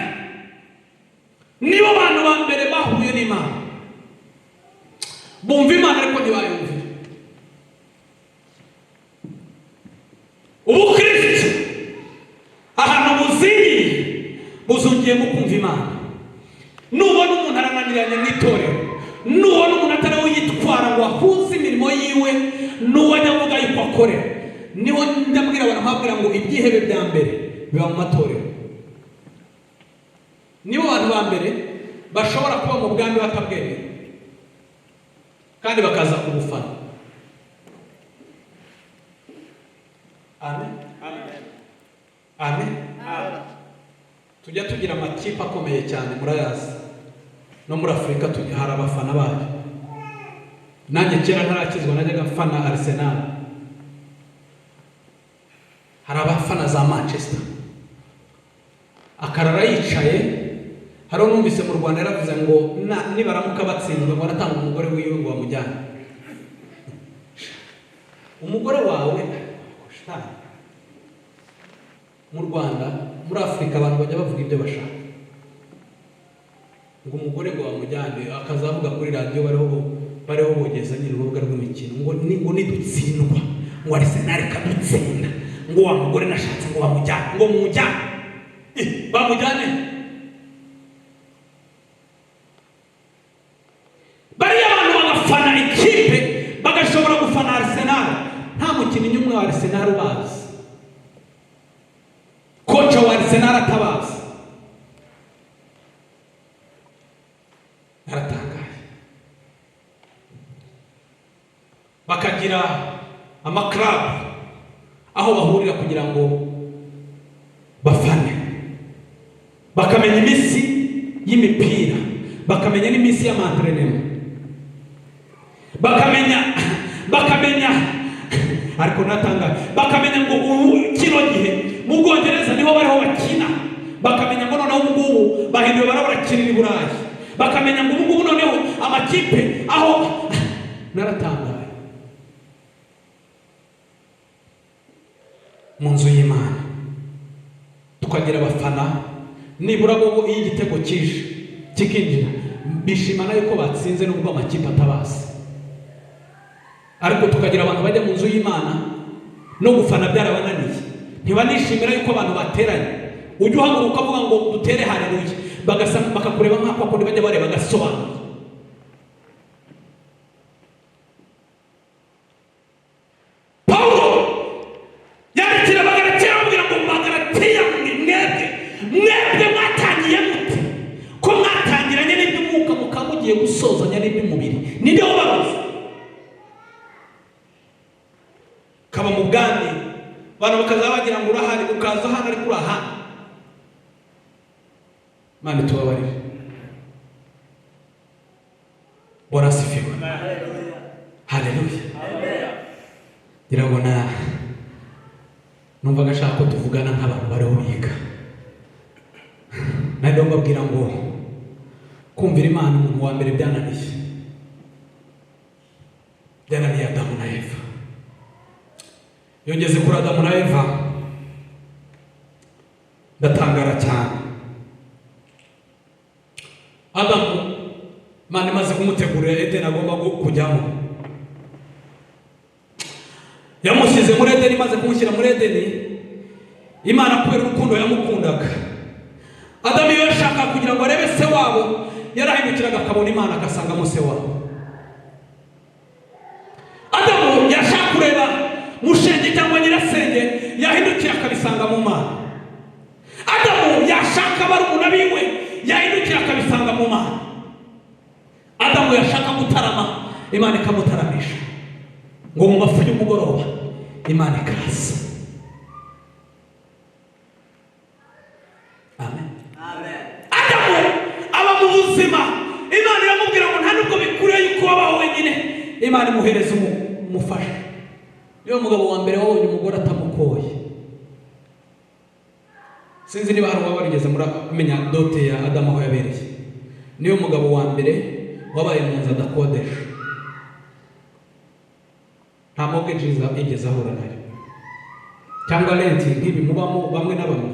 nibo bantu ba mbere bahuye n'Imana. Bumva Imana ariko ntibayumvira. Ubukristo ahantu buzungiye mu kumva Imana. Nubona umuntu arananiranye n'itorero, nubona umuntu atari yitwara ngo ahuze imirimo yiwe n'uwo nyavuga yuko akorera, niho ndabwira abantu babwira ngo ibyihebe bya mbere biba mu matorero. Nibo bantu ba mbere bashobora kuba mu bwami batabwemera kandi bakaza kubufana. Amen. Amen. Tujya tugira amakipe akomeye cyane murayazi, no muri Afurika hari abafana bayo. Nanjye kera ntarakizwa najyaga mfana Arsenal, hari abafana za Manchester, akarara yicaye. Hariho numvise mu Rwanda yaravuze ngo nibaramuka batsinzwe ngo aratanga umugore wiwe ngo bamujyane. Umugore wawe mu Rwanda, muri Afurika abantu bajya bavuga ibyo bashaka, ngo umugore ngo bamujyane, akazavuga kuri radiyo bariho bogeza nyine urubuga rw'imikino ngo nidutsindwa ngo Arsenal kadutsinda ngo wa mugore nashatse ngo bamujyane, ngo mumujyane bamujyane. Bariya abantu bagafana ikipe bagashobora gufana Arsenal, nta mukinnyi umwe wa Arsenal ubazi, kocha wa Arsenal atabazi. Aratangaye. Bakagira amaklub aho bahurira kugira ngo bafane, bakamenya iminsi y'imipira, bakamenya n'iminsi y'amantrenema, bakamenya ariko natangaye, bakamenya ngo kino gihe mu Bwongereza niho bariho bakina, bakamenya ngo noneho ubu bahinduye barakinira i Burayi, bakamenya ngo ubu noneho amakipe aho. Naratangaye. Mu nzu y'Imana tukagira abafana nibura bo iyo igitego kikinjira bishimana yuko batsinze nubwo amakipe atabazi, ariko tukagira abantu bajya mu nzu y'Imana no gufana byarabananiye, ntibanishimira yuko abantu bateranye. Ujye uhaguruka uvuga ngo dutere haleluya, bakakureba nk'ako kundi bajya bareba agasobanura. Paulo yandikira Abagalatiya amubwira ngo Abagalatiya mwebwe mwatangiye mute ko mwatangiranye n'iby'umwuka mukaba mugiye gusozanya n'iby'umubiri? Ninde wababuze? Kaba mu bwami abantu bakaza bagira ngo urahari, ukaza hano ariko urahana. Mani tubabarire. Bwana asifiwe. Haleluya. Ngira ngo numva gashaka ko tuvugana nk'abantu bariho biga. Nari mbabwira ngo kumvira Imana umuntu wa mbere byananiye Adamu na Eva. Yongeze kuri Adamu na Eva ndatangara cyane. Adamu Imana imaze kumutegurira Edeni agomba kujyamo, yamushyize muri Edeni. Imaze kumushyira muri Edeni, Imana kubera urukundo yamukundaga, Adamu iyo yashaka kugira ngo arebe se wabo yarahindukiraga akabona Imana agasangamo se wabo. Adamu yashaka kureba mushenge cyangwa nyirasenge yahindukira akabisanga mu Mana. Adamu yashaka barumuna biwe yahindukira akabisanga mu Mana. Adamu yashaka gutarama, Imana ikamutaramisha, ngo mu mafu y'umugoroba Imana ikaza. Amen. Adamu aba mu buzima, Imana iramubwira ngo nta nubwo bikuriye yuko wabaho wenyine, Imana imuhereza umufasha. Niyo mugabo wa mbere wabonye umugore atamukoye. Sinzi niba hari uwabarigeze muramenya dote ya Adamu aho yabereye. Niyo mugabo wa mbere wabaye mu nzu adakodesha, nta mortgage igeze ahura nayo cyangwa renti nk'ibi mubamo bamwe na bamwe.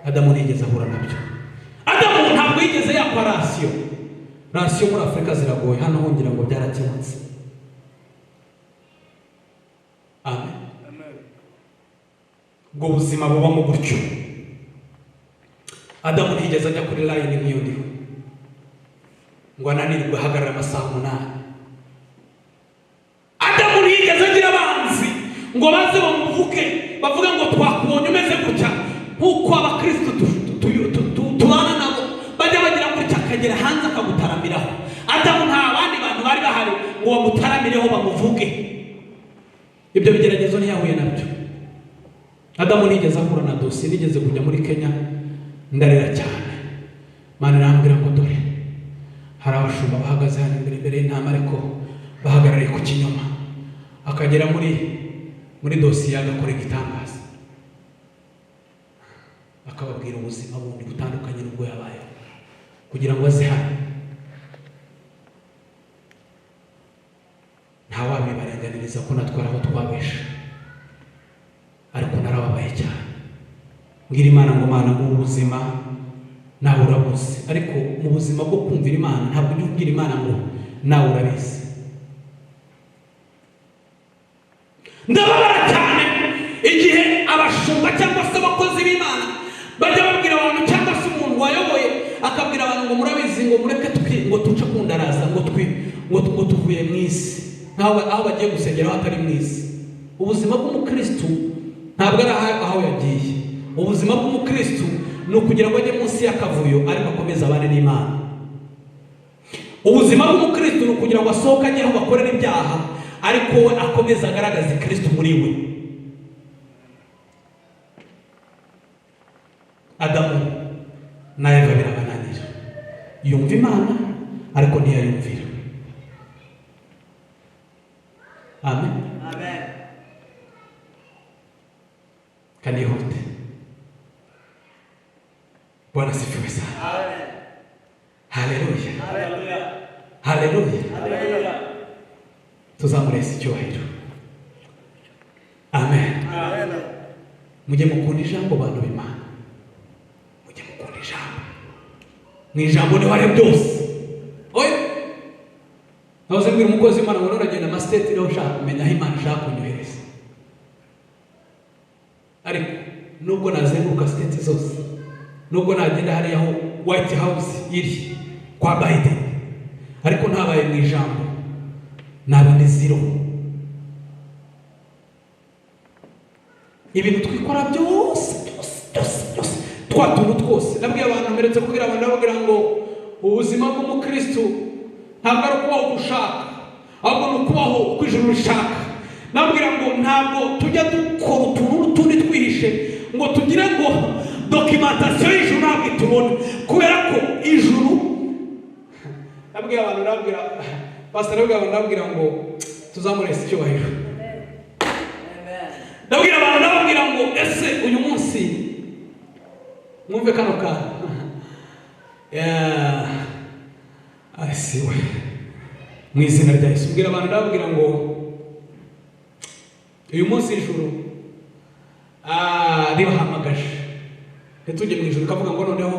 Adamu ntiyigeze ahura nabyo. Adamu ntabwo yigeze yakwa rasiyo muri Afurika ziragoye, hano hongera ngo byarakemutse. Amen. Ubwo buzima bubamo gutyo. Adamu ntiyigeze ajya kuri line nk'iyo ndiho ngo ananirwe ahagarara amasaha 8. Adamu ntiyigeze agira abanzi ngo baze bamuvuge bavuga ngo twakubonye umeze gutya, nk'uko abakristo tubana nabo bajya bagira gutya akagera hanze akagutaramiraho. Adamu nta bandi bantu bari bahari ngo bamutaramireho bamuvuge. Ibyo bigeragezo ntiyahuye nabyo. Adamu ntiyigeze ahura na dosiye. Nigeze kujya muri Kenya ndarira cyane, Mana irambwira ngo dore hari abashumba bahagaze hano imbere y'intama ariko bahagarariye ku kinyoma. Akagera muri dosiye agakora igitangaza akababwira akagira ubuzima bundi butandukanye n'ubwo yabayeho kugira ngo aze hano. ntawabibarenganiriza ko natwara aho twabesha, ariko narababaye cyane. Mbwira Imana ngo Mana ngo ubuzima nawe urabuze, ariko mu buzima bwo kumvira Imana ntabwo ujya ubwira Imana ngo nawe urabizi. Ndababara cyane igihe abashumba cyangwa se abakozi b'Imana bajya babwira abantu cyangwa se umuntu wayoboye akabwira abantu ngo murabizi ngo mureke ngo tuce kundaraza ngo tuvuye mu isi, aho bagiye gusengera hatari mu isi. Ubuzima bw'umukristo ntabwo ari aho yagiye. Ubuzima bw'umukristo ni ukugira ngo ajye munsi y'akavuyo ariko akomeze abane n'Imana. Ubuzima bw'umukristo ni ukugira ngo asohoke ajye aho bakorera ibyaha ariko we akomeze agaragaze Kristo muri we. Adamu na Eva birabananira, yumva Imana ariko ntiyayumvira. Amen. Amen. Kanihute. Bwana sifiwe sana. Amen. Haleluya. Hallelujah. Haleluya. Hallelujah. Tuzamurese icyubahiro. Amen. Amen. Mujye mukunda ijambo bantu b'Imana. Mujye mukunda ijambo. Mu ijambo niho hari byose. Oya. Nahoze mbwira umukozi w'Imana ngo noragenda amasiteti niho ushaka kumenya aho Imana ishaka kunyohereza. Ariko nubwo nazenguruka siteti zose, nubwo nagenda hariya aho White House iri kwa Biden, ariko ntabaye mu ijambo naba ni zero. Ibintu twikora byose twatuntu twose. Nabwiye abantu mberetse kugira abantu nababwira ngo ubuzima bw'umukristo ntabwo ari ukubaho gushaka, ahubwo ni ukubaho uko ijuru rishaka. Nabwira ngo ntabwo tujya dukora utuntu n'utundi twihishe ngo tugire ngo documentation y'ijuru ntabwo itubona, kubera ko ijuru. Nabwiye abantu nabwira pastor nabwira ngo tuzamurese icyubahiro. Nabwira abantu nababwira ngo ese uyu munsi mwumve kano kana asiwe mu izina rya Yesu. Mbwira abantu nababwira ngo uyu munsi ijuru ribahamagaje ntitujye mu ijuru kavuga ngo noneho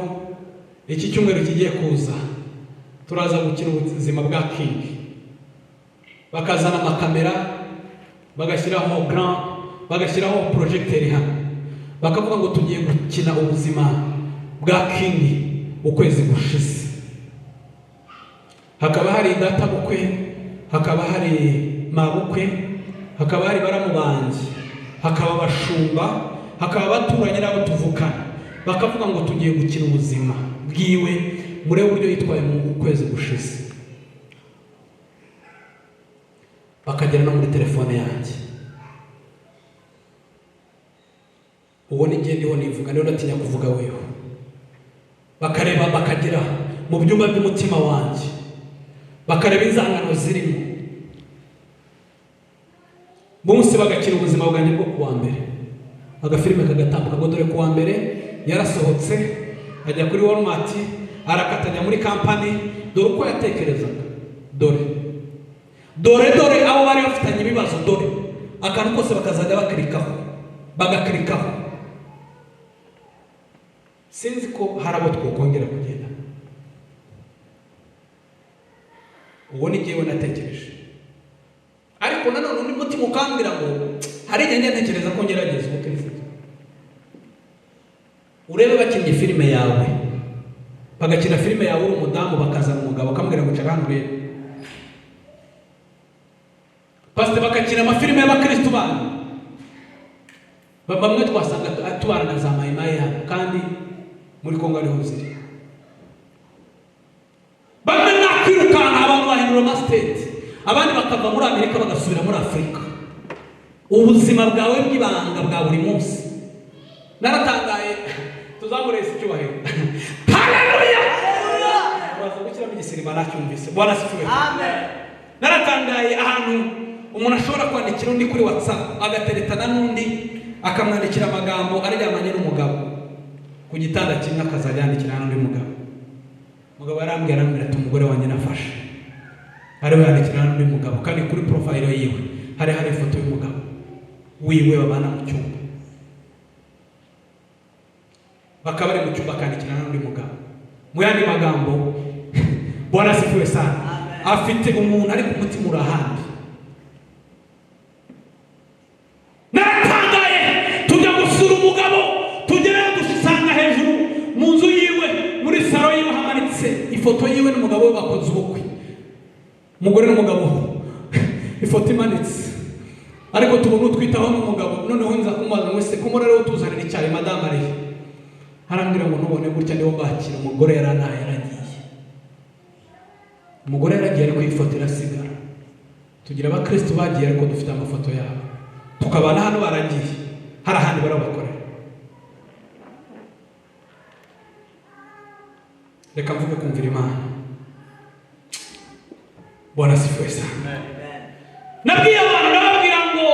iki cyumweru kigiye kuza turaza gukina ubuzima bwa King. Bakazana amakamera bagashyiraho grand, bagashyiraho projecteur hano, bakavuga ngo tugiye gukina ubuzima bwa King ukwezi gushize. Hakaba hari data bukwe, hakaba hari mabukwe, hakaba hari baramu banjye, hakaba abashumba, hakaba abaturanye n'abo tuvukana. Bakavuga ngo tugiye gukina ubuzima bwiwe murebe uburyo yitwaye mu kwezi gushize. Bakagera no muri telefone yanjye, ubona igihe ndiho nivuga niho natinya kuvuga weho. Bakareba bakagera mu byumba by'umutima wanjye, bakareba inzangano zirimo. Munsi bagakira ubuzima bwanjye bwo kuwa mbere, agafilime kagatambuka ngo dore kuwa mbere yarasohotse ajya kuri Walmart arakatanya muri kampani, dore uko yatekerezaga, dore abo bari bafitanye ibibazo, dore akantu kose bakazajya bagakirikaho. Sinzi ko hari abo twakongera kugenda. Uwo ni jyewe natekereje, ariko nanone undi mutima ukambwira ngo hari igihe ntekereza ko ngerageza ubukristo. Urebe bakinnye filime yawe, bagakina filime yawe uri umudamu, bakazana umugabo akamubwira ngo cara hano urebe. Pastor bakakina amafilime y'abakristo banyu, bamwe twasanga tubana na za mayimayi hano kandi muri Kongo ariho ziri. Bamwe nakwirukanka abantu bahindura amasiteti, abandi bakava muri Amerika bagasubira muri Afurika. Ubuzima bwawe bw'ibanga bwa buri munsi. Naratangaye, tuzamurese icyubahiro. Haleluya! Waza gukiramo igisirima nacyumvise. Bwana sifiwe. Amen. Naratangaye ahantu umuntu ashobora kwandikira undi kuri WhatsApp agateretana n'undi akamwandikira amagambo aryamanye n'umugabo. ku gitanda kimwe akazajya yandikira n'undi mugabo arambwira ati umugore wanjye nafashe ariwe yandikira n'undi mugabo, kandi kuri profile yiwe hari ifoto y'umugabo wiwe babana mu cyumba, bakaba bari mu cyumba akandikira n'undi mugabo. Mu yandi magambo Bwana asifiwe sana, afite umuntu ari ku mutima urahandi. Naratangaye tujya gusura umugabo, tugerayo dusanga hejuru mu nzu yiwe muri salo yiwe hamanitse ifoto yiwe n'umugabo we bakoze ubukwe, umugore n'umugabo ifoto imanitse, ariko tubona utwitaho n'umugabo. Noneho nza kumubaza ngo se kumura rero tuzanira icyayi madame ari, arambwira ngo nubone gutya ndiho bakira. Umugore yaragiye, umugore yaragiye ariko ifoto irasigara. Tugira abakristo bagiye ariko dufite amafoto yabo, tukabana hano baragiye, hari ahandi barabakorera. Reka mvuge kumvira Imana. Bwana asifiwe sana. Nabwiye abantu nababwira ngo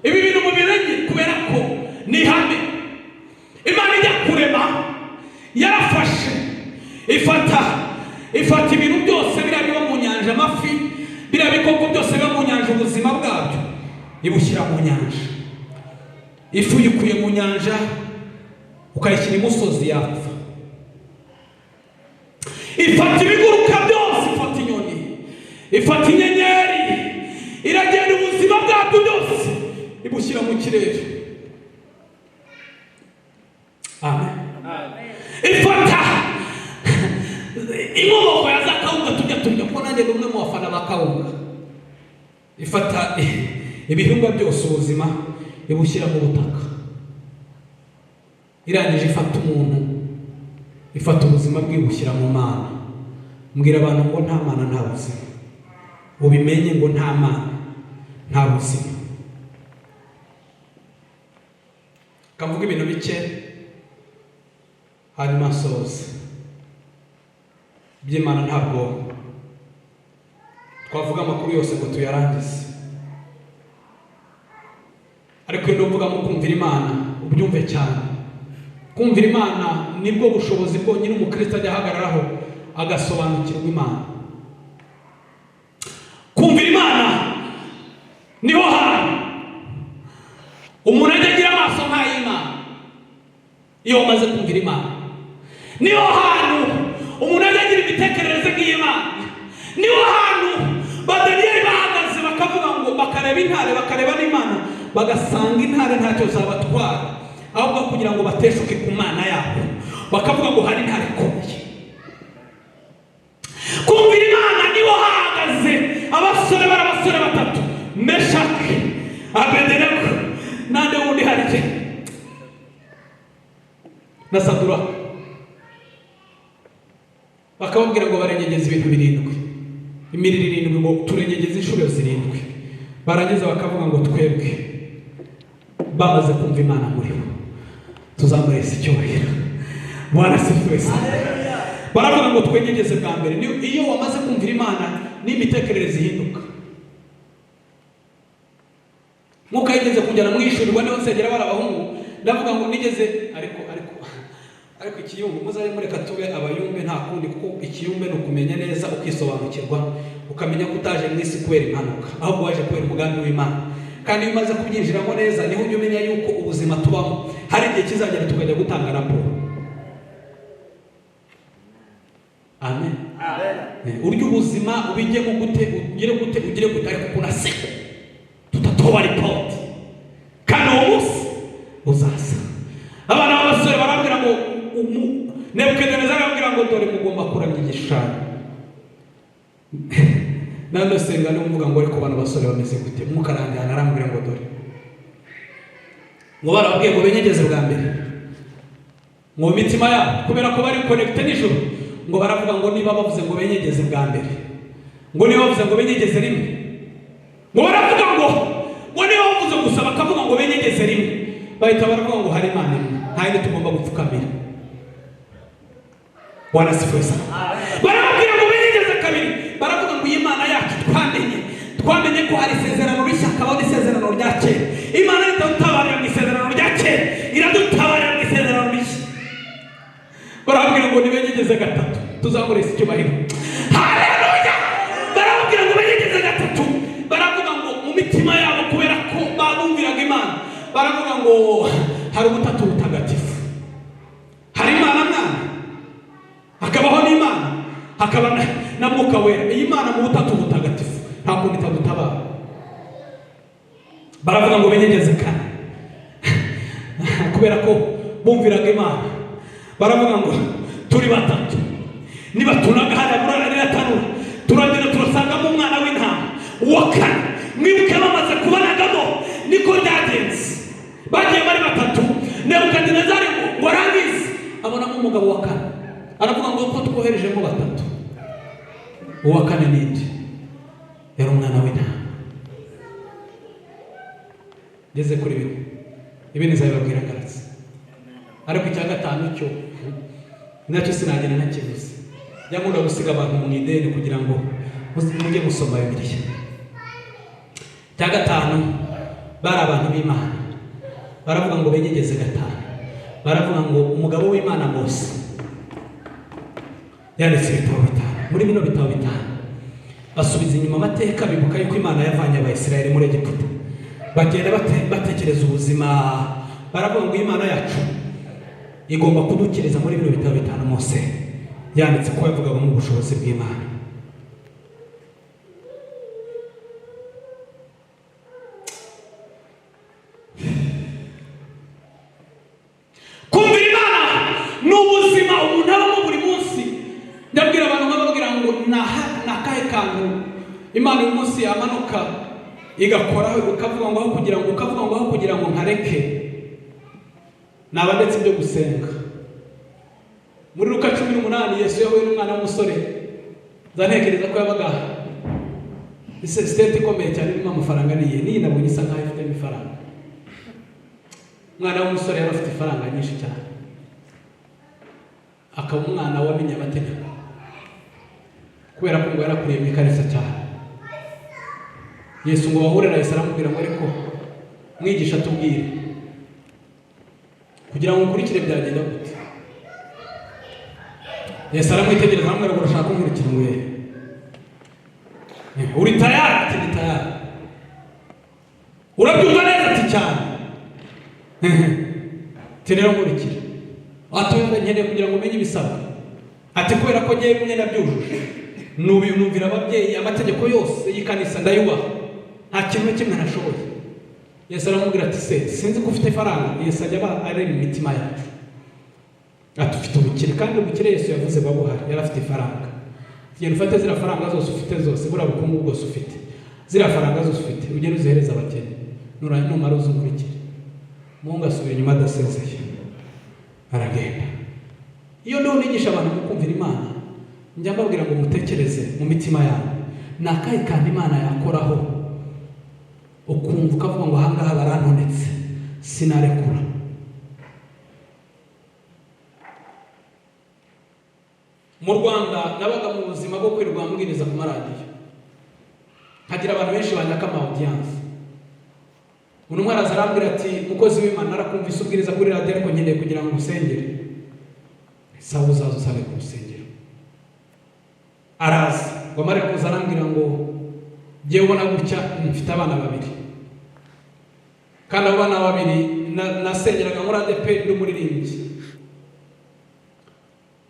ibi bintu mubimenye kubera ko ni ihame. Imana ijya kurema yarafashe ifata ibintu byose biriya biba mu nyanja, amafi biriya bikoko byose biba mu nyanja, ubuzima bwabyo ibushyira mu nyanja. Ifu uyikuye mu nyanja ukayishyira imusozi yapfa. Ifata ibiguruka byose, ifata inyoni, ifata inyenyeri, iragenda ubuzima bwabyo byose ibushyira mu kirere. Amen. Ifata inkomoko ya za kawunga tujya turya, kuko nanjye ni umwe mu bafana ba kawunga. Ifata ibihingwa byose, ubuzima ibushyira mu butaka. Irangije ifata umuntu, ifata ubuzima bwibushyira mu Mana. Mbwira abantu ngo nta Mana nta buzima, ubimenye ngo nta Mana nta buzima. Kavuga ibintu bike hanyuma nsoze. By'Imana ntabwo twavuga amakuru yose ngo tuyarangize, ariko iyo mvuga mu kumvira Imana ubyumve cyane. Kumvira Imana nibwo bushobozi bwonyine umukristo ajya ahagararaho agasobanukirwa Imana. Kumvira Imana niho hantu umuntu ajya agira amaso nk'ay'Imana. Iyo umaze kumvira Imana niho hantu umuntu ajya agira imitekerereze nk'iy'Imana. Niho hantu Badaniyeli bahagaze bakavuga ngo, bakareba intare bakareba n'Imana, bagasanga intare ntacyo zabatwara, ahubwo kugira ngo bateshuke ku Mana yabo bakavuga ngo hari intare ikomeye. Kumvira Imana niho hahagaze abasore batatu, Meshaki, Abedenego nande wundi harije na Saduraka. Bakababwira ngo barenyegeze ibintu 7, imiriri 7, ngo turenyegeze inshuro 7. Barangiza bakavuga ngo twebwe bamaze kumva Imana muri bo tuzamuresa icyubahiro. Bwana asifiwe sana. Baravuga ngo twenyegeze bwa mbere. Iyo wamaze kumvira Imana n'imitekerereze ihinduka. Mukayigeze kujyana mu ishuri rwa nsengera barabahungu, ndavuga ngo nigeze ariko ikiyumbe muzaye mureka tube abayumbe nta kundi, kuko ikiyumbe ni ukumenya neza ukisobanukirwa, ukamenya ko utaje mu isi kubera impanuka, ahubwo waje kubera umugambi w'Imana. Kandi iyo umaze kubyinjiramo neza niho ujya umenya yuko ubuzima tubamo hari igihe kizagera tukajya gutanga raporo. Amen. Urya ubuzima ubijyemo gute, ugire gute ariko kunaseka tutatoba report, kandi uwo munsi uzaza. Abana b'abasore barabwira ngo Nebukadinezari arabwira ngo dore mugomba kuramya igishushanyo. Nando senga no mvuga ngo ariko bana basore bameze gute, mukarangana arambwira ngo dore ngo barabwiye ngo benyegeze bwa mbere ngo mitima yabo, kubera ko bari connected n'ijuru, ngo baravuga ngo niba bavuze ngo benyegeze bwa mbere, ngo niba bavuze ngo benyegeze rimwe, ngo baravuga ngo niba bavuze gusa bakavuga ngo benyegeze rimwe, bahita baravuga ngo hari Imana imwe, nta yindi tugomba gupfukamira. Bwana asifiwe sana. Barabwira ngo benyegeze kabiri, baravuga ngo Imana yacu twamenye ko hari isezerano rishya akabaho isezerano rya kera. Imana itadutabara mu isezerano rya kera, iradutabarira mu isezerano rishya. baravuga ngo hari ubutatu butagatifu. Hari Imana mwana, hakabaho n'Imana, hakaba na Mwuka Wera. Iyi Mana mu butatu butagatifu nta kundi itadutabara. Baravuga ngo benyegeze kane kubera ko bumviraga Imana. Baravuga ngo turi batatu, niba tunaga hariya murarira tanura, turagenda turasangamo umwana w'intama uwa kane. Mwibuke bamaze kubanagamo niko byagenze. Bagiye bari batatu, Nebukadinezari ngo arangize abonamo umugabo wa kane. Aravuga ngo ko twoherejemo batatu, uwa kane ninde? Yari umwana w'intama. Ngeze kuri bino ibindi nzabibabwira garatse, ariko icya gatanu cyo nacyo sinagenda nakivuze. Nyamura gusiga abantu mu ideni kugira ngo mujye gusoma Bibiliya. Icya gatanu bari abantu b'Imana. Baravuga ngo benyegeze gatanu. Baravuga ngo umugabo w'Imana Mose yanditse ibitabo bitanu. Muri bino bitabo bitanu basubiza inyuma amateka, bibuka yuko Imana yavanye Abayisiraheli muri Egiputa, bagenda batekereza ubuzima. Baravuga ngo Imana yacu igomba kudukiriza. Muri bino bitabo bitanu Mose yanditse ko yavugaga mu bushobozi bw'Imana. Kumvira Imana ni ubuzima umuntu abamo buri munsi. Ndabwira abantu bababwira ngo nakahe kantu Imana uyu munsi yamanuka igakora ukavuga ngo kugira ngo nkareke naba ndetse ibyo gusenga. Muri Luka 18 Yesu yahuye n'umwana w'umusore, nzanekereza ko yabaga state ikomeye cyane, irimo amafaranga niyi nabonye isa nkaho ifite amafaranga. Umwana w'umusore yari afite ifaranga nyinshi cyane, akaba umwana wamenye amategeko kubera ko ngo yarakuriye mu ikarisa cyane. Yesu ngo bahure na Yesu aramubwira ngo ariko mwigisha tubwire kugira ngo ukurikire byagenda gute. Yesu aramwitegereza aramubwira ngo urashaka kunkurikira ngo uri tayari? Ati ndi tayari. Urabyumva neza? Ati cyane. Rero nkurikira. Ati nkeneye kugira ngo umenye ibisabwa. Ati kubera ko ngiye kumwe nabyujuje, numvira ababyeyi, amategeko yose y'ikanisa ndayubaha, nta kintu kimwe nashoboye. Yesu aramubwira ati sinzi ko ufite ifaranga. Yesu ajya areba imitima yacu. Ati ufite ubukire, kandi ubukire Yesu yavuze babuhari. Yari afite ifaranga. Genda ufate zira faranga zose ufite zose, bura bukungu bwose ufite, zira faranga zose ufite, ugende uzihereza abakene, numara uzunkurikire. Mungu asubira inyuma adasezeye, aragenda. Iyo ndiho nigisha abantu kumvira Imana, njya mbabwira ngo mutekereze mu mitima yawe, nakahe kandi Imana yakoraho ukumva ukavuga ngo ahangaha barantonetse sinarekura. Mu Rwanda nabaga mu buzima bwo kwirirwa mbwiriza ku maradiyo, hagira abantu benshi banyaka ama audience. Umuntu umwe araza arambwira ati mukozi w'Imana narakumvise ubwiriza kuri radiyo ariko nkeneye kugira ngo usengere. Sawa, uzaza usabe ku rusengero. Araza ngo amare kuza arambwira ngo jyewe ubona gutya mfite abana babiri, kandi abo bana babiri nasengeraga muri ADP ndi umuririmbyi.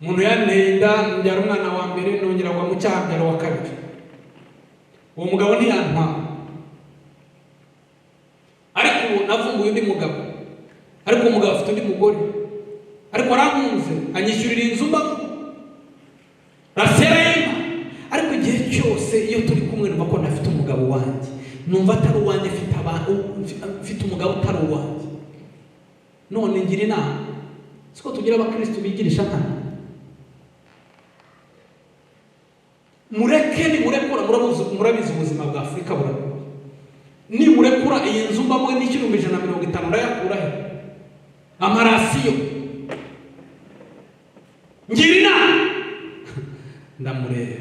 Umuntu yanteye inda, mbyara umwana wa mbere, nongera ngo mu cyaha mbyara wa kabiri. Uwo mugabo ntiyantwara, ariko ubu navumbuye undi mugabo, ariko uwo mugabo afite undi mugore, ariko arankunze anyishyurira inzu mbamo, raserema. Ariko igihe cyose iyo turi kumwe numva ko nafite umugabo wanjye, numva atari uwanjye, mfite umugabo utari uwanjye. None ngira inama, siko tugira abakristo bigirisha nkana. Mureke ni murekura, murabizi ubuzima bwa Afurika buragoye. Ni murekura iyi nzu mbamwe n'ikirumbi 150 ndayakura he? Amarasiyo. Ngira inama. Ndamureba.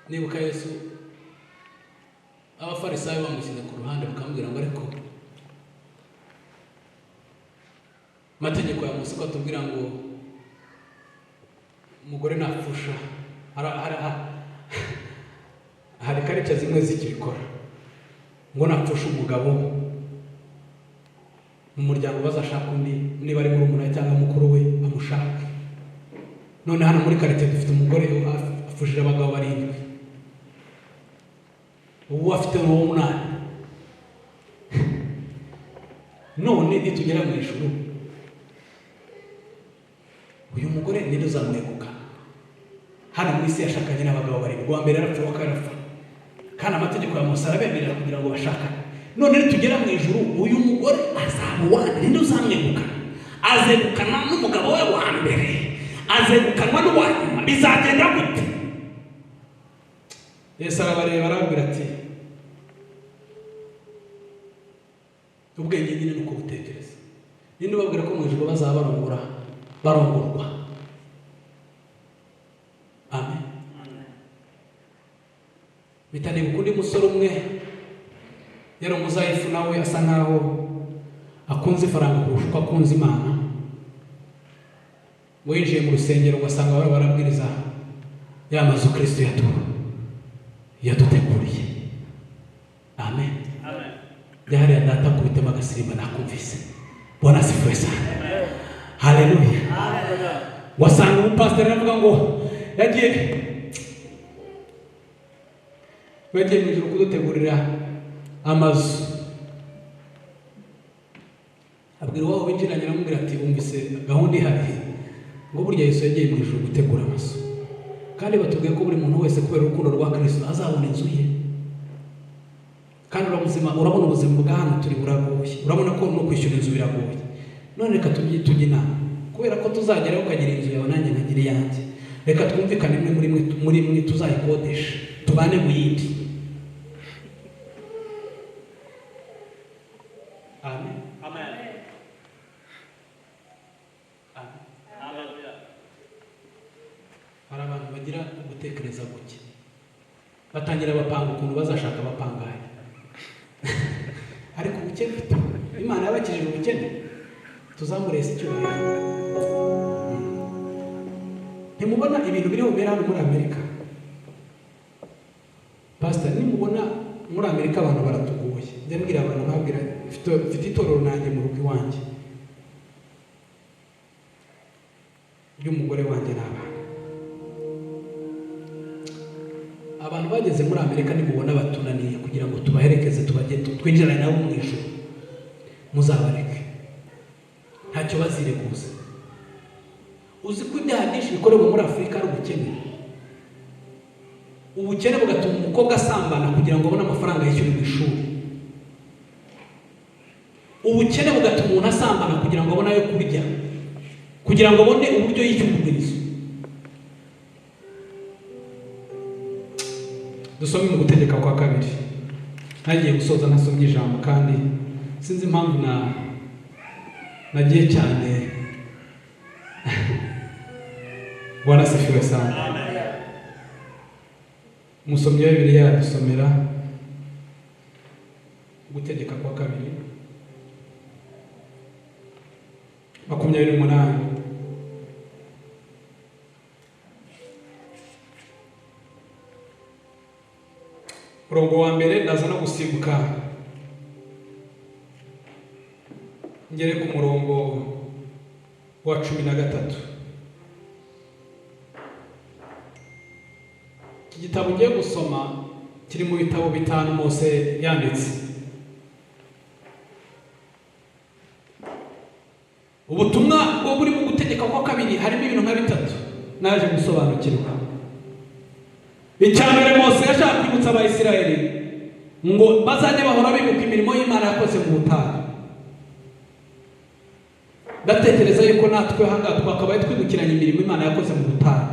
Nibuka Yesu abafarisayo bamushyize ku ruhande bakambwira ngo ariko mategeko ya Mose ko atubwira ngo umugore napfusha hari karica zimwe zikibikora. ngo napfusha umugabo mu muryango bazashaka undi, niba ari murumuna cyangwa mukuru we amushaka. None hano muri quartier dufite umugore apfushije abagabo 7, ubu afite uwo 8. None nitugera mu ijuru uyu mugore ninde uzamweguka? Hano muri isi yashakanye n'abagabo 7, uwa mbere arapfa uwa kabiri arapfa, kandi amategeko ya Mose arabemerera kugira ngo bashakane. None nitugera mu ijuru uyu mugore azamuwana, ninde uzamweguka? Azegukana n'umugabo we wa mbere, azegukanwa n'uwa nyuma, bizagenda gute? Yesu arabareba arababwira ati ubwenge nyine nuko butekereza. Ninde ubabwira ko mu ijuru bazaba barongorwa? Amen. Bitane ukundi musore umwe yari umuzayifu, nawe asa nkaho akunze ifaranga kurusha uko akunze Imana. Ngo yinjiye mu rusengero ugasanga bari barabwiriza ya mazu Kristo yaduteguriye. Amen. Amen. Byahari ya data kubitema agasirimba nakumvise. Bwana asifiwe sana. Haleluya. Haleluya. Wasanga umupasiteri avuga ngo yagiye mu ijuru kudutegurira amazu. Abwira wabo binjiranye aramubwira ati umvise gahunda ihari ngo burya Yesu yagiye mu ijuru gutegura amazu, kandi batubwiye ko buri muntu wese kubera urukundo rwa Kristo azabona inzu ye. Kandi urabona ubuzima bwa hano turi buragoye, urabona ko no kwishyura inzu biragoye. None reka tujye inama, kubera ko tuzageraho ukagira inzu yawe nanjye nkagira iyanjye, reka twumvikane muri mwe tuzayikodesha tubane mu yindi. Amen. Amen. Hari abantu bagira gutekereza guke, batangira bapanga ukuntu bazashaka bapangaye. Ariko ubukene Imana yabakijije ubukene, tuzamurese icyubahiro. Ntimubona ibintu biriho bera hano muri Amerika? Pastor, nimubona muri Amerika abantu baratuguye. Ndabwira abantu babwira mfite itorero nanjye mu rugo iwanjye ry'umugore wanjye n'abana. Abantu bageze muri Amerika nimubona batunaniye kugira ngo tubaherekeze twinjirane nabo mu ijuru, muzabareke, ntacyo bazireguza. Uzi ko ibyaha byinshi bikorerwa muri Afurika ari ubukene. Ubukene bugatuma umukobwa asambana kugira ngo abone amafaranga yishyura mu ishuri. Ubukene bugatuma umuntu asambana kugira ngo abone ayo kurya, kugira ngo abone uburyo yishyura ubwirizo. Dusome mu Gutegeka kwa 2. Nagiye gusoza nasomye ijambo kandi sinzi impamvu nagiye cyane. Bwana asifiwe sana. Amen. Musomyi wa Bibiliya dusomera Gutegeka kwa 2 28. Murongo wa mbere ndaza no gusimbuka ngere ku murongo wa 13. Iki gitabo ngiye gusoma kiri mu bitabo 5 Mose yanditse. Ubutumwa bwo buri mu Gutegeka kwa 2 harimo ibintu nka 3 naje gusobanukirwa. Icyambere Mose yashaka kwibutsa Abayisiraheli ngo bazajye bahora bibuka imirimo y'Imana yakoze mu butayu. Ndatekereza yuko natwe hanga twakabaye twibukiranye imirimo Imana yakoze mu butayu,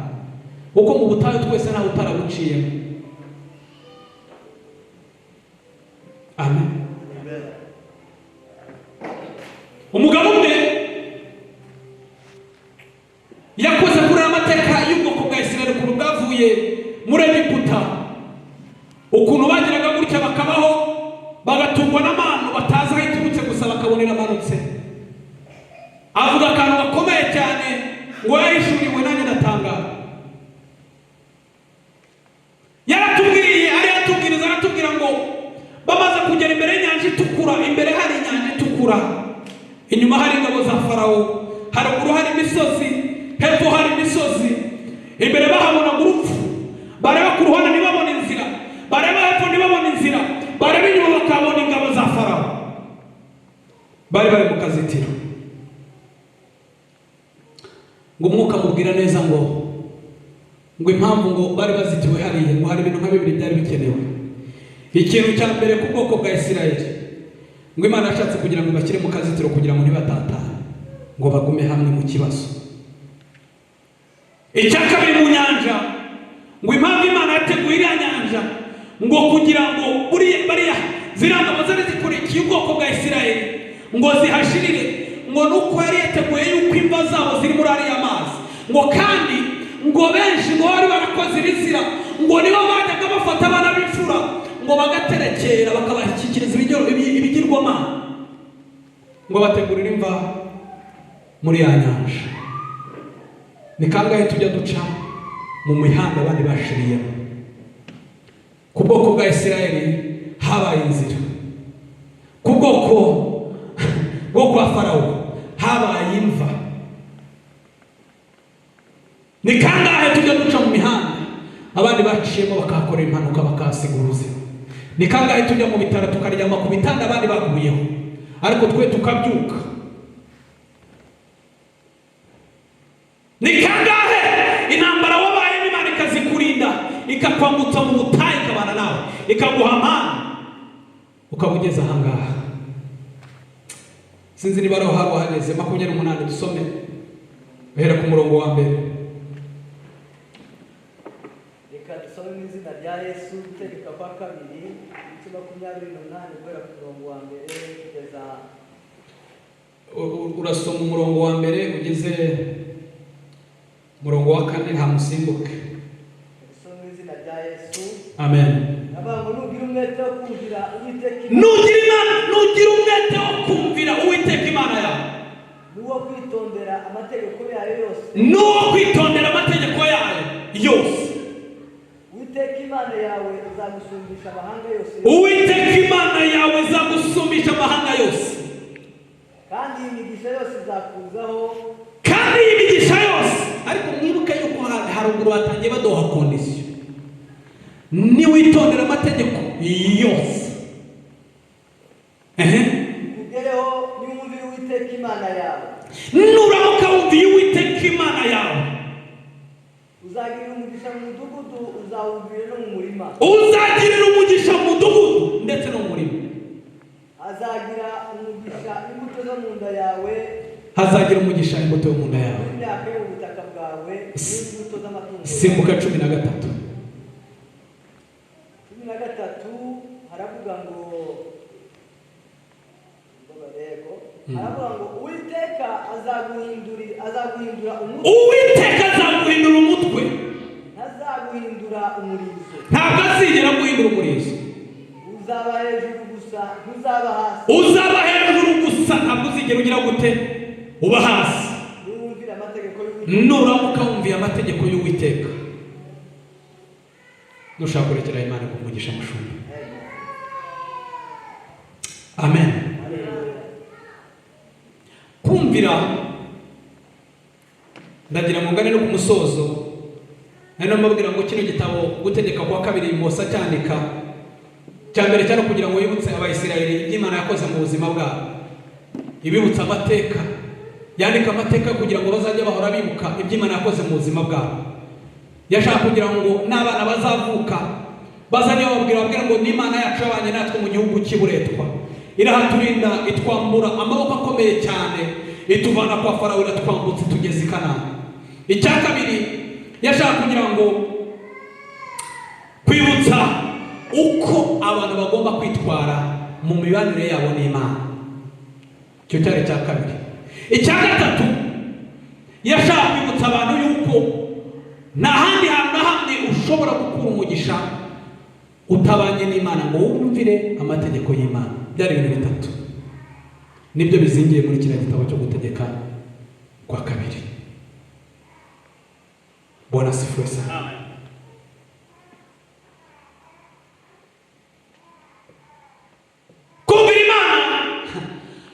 kuko mu butayu twese nta utarabuciyemo. Amen. Umugabo umwe yakoze kuri amateka y'ubwoko bwa Isiraheli ku bwavuye muri Egiputa, ukuntu bagiraga gutya bakabaho bagatungwa n'abantu batazi aho iturutse gusa bakabonera amanutse. Avuga akantu gakomeye cyane ngo yahishuriwe nanjye ndatangara. Yaratubwiriye aratubwira ngo bamaze kugera imbere itukura, imbere hari inyanja itukura, inyuma hari ingabo za Farawo, haruguru hari imisozi, hepfo hari imisozi. Imbere bahabona urupfu, bareba ku ruhande ntibabona inzira, bareba hepfo ntibabona inzira, bareba inyuma bakabona ingabo za Farawo. Bari mu kazitiro. Ngo umwuka mubwira neza ngo impamvu ngo bari bazitiwe hariya, ngo hari ibintu nka bibiri byari bikenewe. Ikintu cya mbere ku bwoko bwa Isirayeli, ngo Imana yashatse kugira ngo bashyire mu kazitiro kugira ngo ntibatatane, ngo bagume hamwe mu kibazo. Icya kabiri mu nyanja, ngo impamvu Imana yateguye iriya nyanja, ngo kugira ngo bariya zirangabo zari zikurikiye ubwoko bwa Isirayeli ngo zihashirire, ngo nuko yari yateguye yuko imva zabo ziri muri ariya mazi, ngo kandi ngo benshi ngo bari barakoze ibizira, ngo nibo bajyaga bafata abana b'imfura ngo bagaterekera bakabashyikiriza ibigirwamana, ngo bategurire imva muri ya nyanja. Ni kangahe tujya duca mu mihanda abandi bashiriyemo? Ku bwoko bwa Isirayeli habaye inzira, ku bwoko bwo kwa Farawo habaye imva. Ni kangahe tujya duca mu mihanda abandi baciyemo bakahakora impanuka bakahasiga ubuzima? Ni kangahe tujya mu bitaro tukaryama ku bitanda abandi baguyeho, ariko twe tukabyuka? Ni kangahe intambara wabaye Imana ikazikurinda, ikakwambutsa mu butayu ikabana nawe, ikaguha amani, ukaba ugeze ahangaha. Sinzi niba ariho haba hageze 28, dusome bahera ku murongo wa mbere. Reka dusome mu izina rya Yesu, Gutegeka kwa 2 ibice 28 guhera ku murongo wa mbere kugeza. Urasoma umurongo wa mbere ugeze murongo wa 4, nta musimbuke. Dusome mu izina rya Yesu. Amen. Abantu nugira umwete wo kumvira Uwiteka, nugira umwete wo kumvira Uwiteka Imana yawe, nuwo kwitondera amategeko yayo yose, Uwiteka Imana yawe izagusumbisha amahanga yose, kandi imigisha yose izakuzaho, ariko mwibuke yuko haruguru batangiye badoha kondisiyo. Niwitondera amategeko yose, ugereho niwumvira Uwiteka Imana yawe, nuramuka wumviye Uwiteka Imana yawe, uzagirira umugisha mu mudugudu, uzawugirira no mu murima, ndetse no mu murima. Hazagira umugisha imbuto zo mu nda yawe, imyaka yo mu butaka bwawe n'imbuto z'amatungo. Simbuka 13. haravuga ngo Uwiteka azaguhindura umutwe, ntazaguhindura umurizo, ntabwo azigera guhindura umurizo. uzaba hejuru gusa ntuzaba hasi, ntabwo uzigera ugira gute uba hasi. Nuramuka wumviye amategeko y'Uwiteka, dushaka kurekera Imana kumugisha amashuri. Amen. Kumvira, ndagira ngo ngane no ku musozo, nari mbabwira ngo kino gitabo Gutegeka kwa 2 Mose cyandika cyambere cyane kugira ngo yibutse Abayisirayeli Imana yakoze mu buzima bwabo, ibibutsa amateka, yandika amateka kugira ngo bazajye bahora bibuka ibyo Imana yakoze mu buzima bwabo. Yashaka kugira ngo n'abana bazavuka bazajye babwira ngo n'Imana yacu yabanye natwe mu gihugu cy'uburetwa, irahaturinda, itwambura amaboko akomeye cyane, ituvana kwa Farawo, iratwambutse tugeze i Kanani. Icya kabiri, yashaka kugira ngo kwibutsa uko abantu bagomba kwitwara mu mibanire yabo n'Imana. Icyo cyari icya kabiri. Icya gatatu, yashaka kwibutsa abantu yuko nta handi hantu na hamwe ushobora gukura umugisha utabanye n'Imana ngo wumvire amategeko y'Imana. Byari ibintu bitatu nibyo bizingiye muri kino gitabo cyo Gutegeka kwa 2. Bwana asifiwe sana. Amen. Kumvira Imana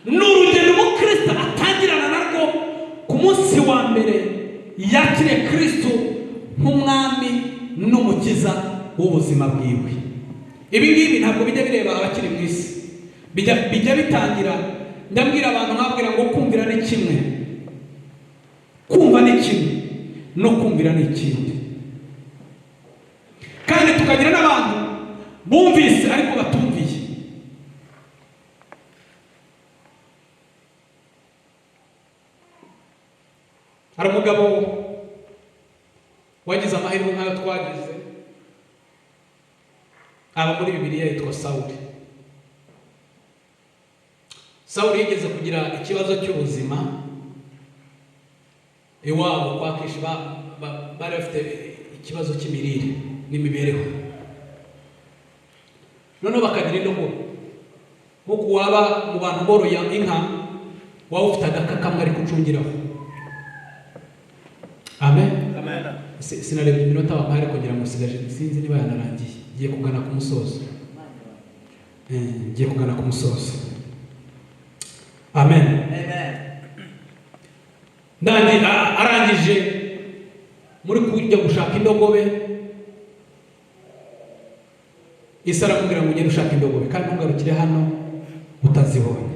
n'urugendo umukristo atangirana narwo ku munsi wa mbere yakiriye Kristo nk'umwami n'umukiza w'ubuzima bwiwe. Ibi ngibi ntabwo bijya bireba abakiri mu isi, bijya bitangira. Ndabwira abantu nkabwira ngo kumvira ni kimwe, kumva ni kimwe, no kumvira ni ikindi. Kandi tukagira n'abantu bumvise ariko batumviye. Hari umugabo wagize amahirwe nk'ayo twagize, aba muri Bibiliya, yitwa Sawuli. Sawuli yigeze kugira ikibazo cy'ubuzima iwabo kwa Kishi, bari bafite ikibazo cy'imirire n'imibereho. Noneho bakagira indogobe, nk'uko waba mu bantu boroye inka, waba ufite agaka kamwe ari gucungiraho. Amen. Sinarebye iminota wampaye kugira ngo usigaje, sinzi niba yanarangiye. Ngiye kugana ku musozo. Ngiye kugana ku musozo. Amen. Ndani arangije muri kujya gushaka indogobe, Isa aramubwira ngo ugende ushaka indogobe kandi ntugarukire hano utazibonye.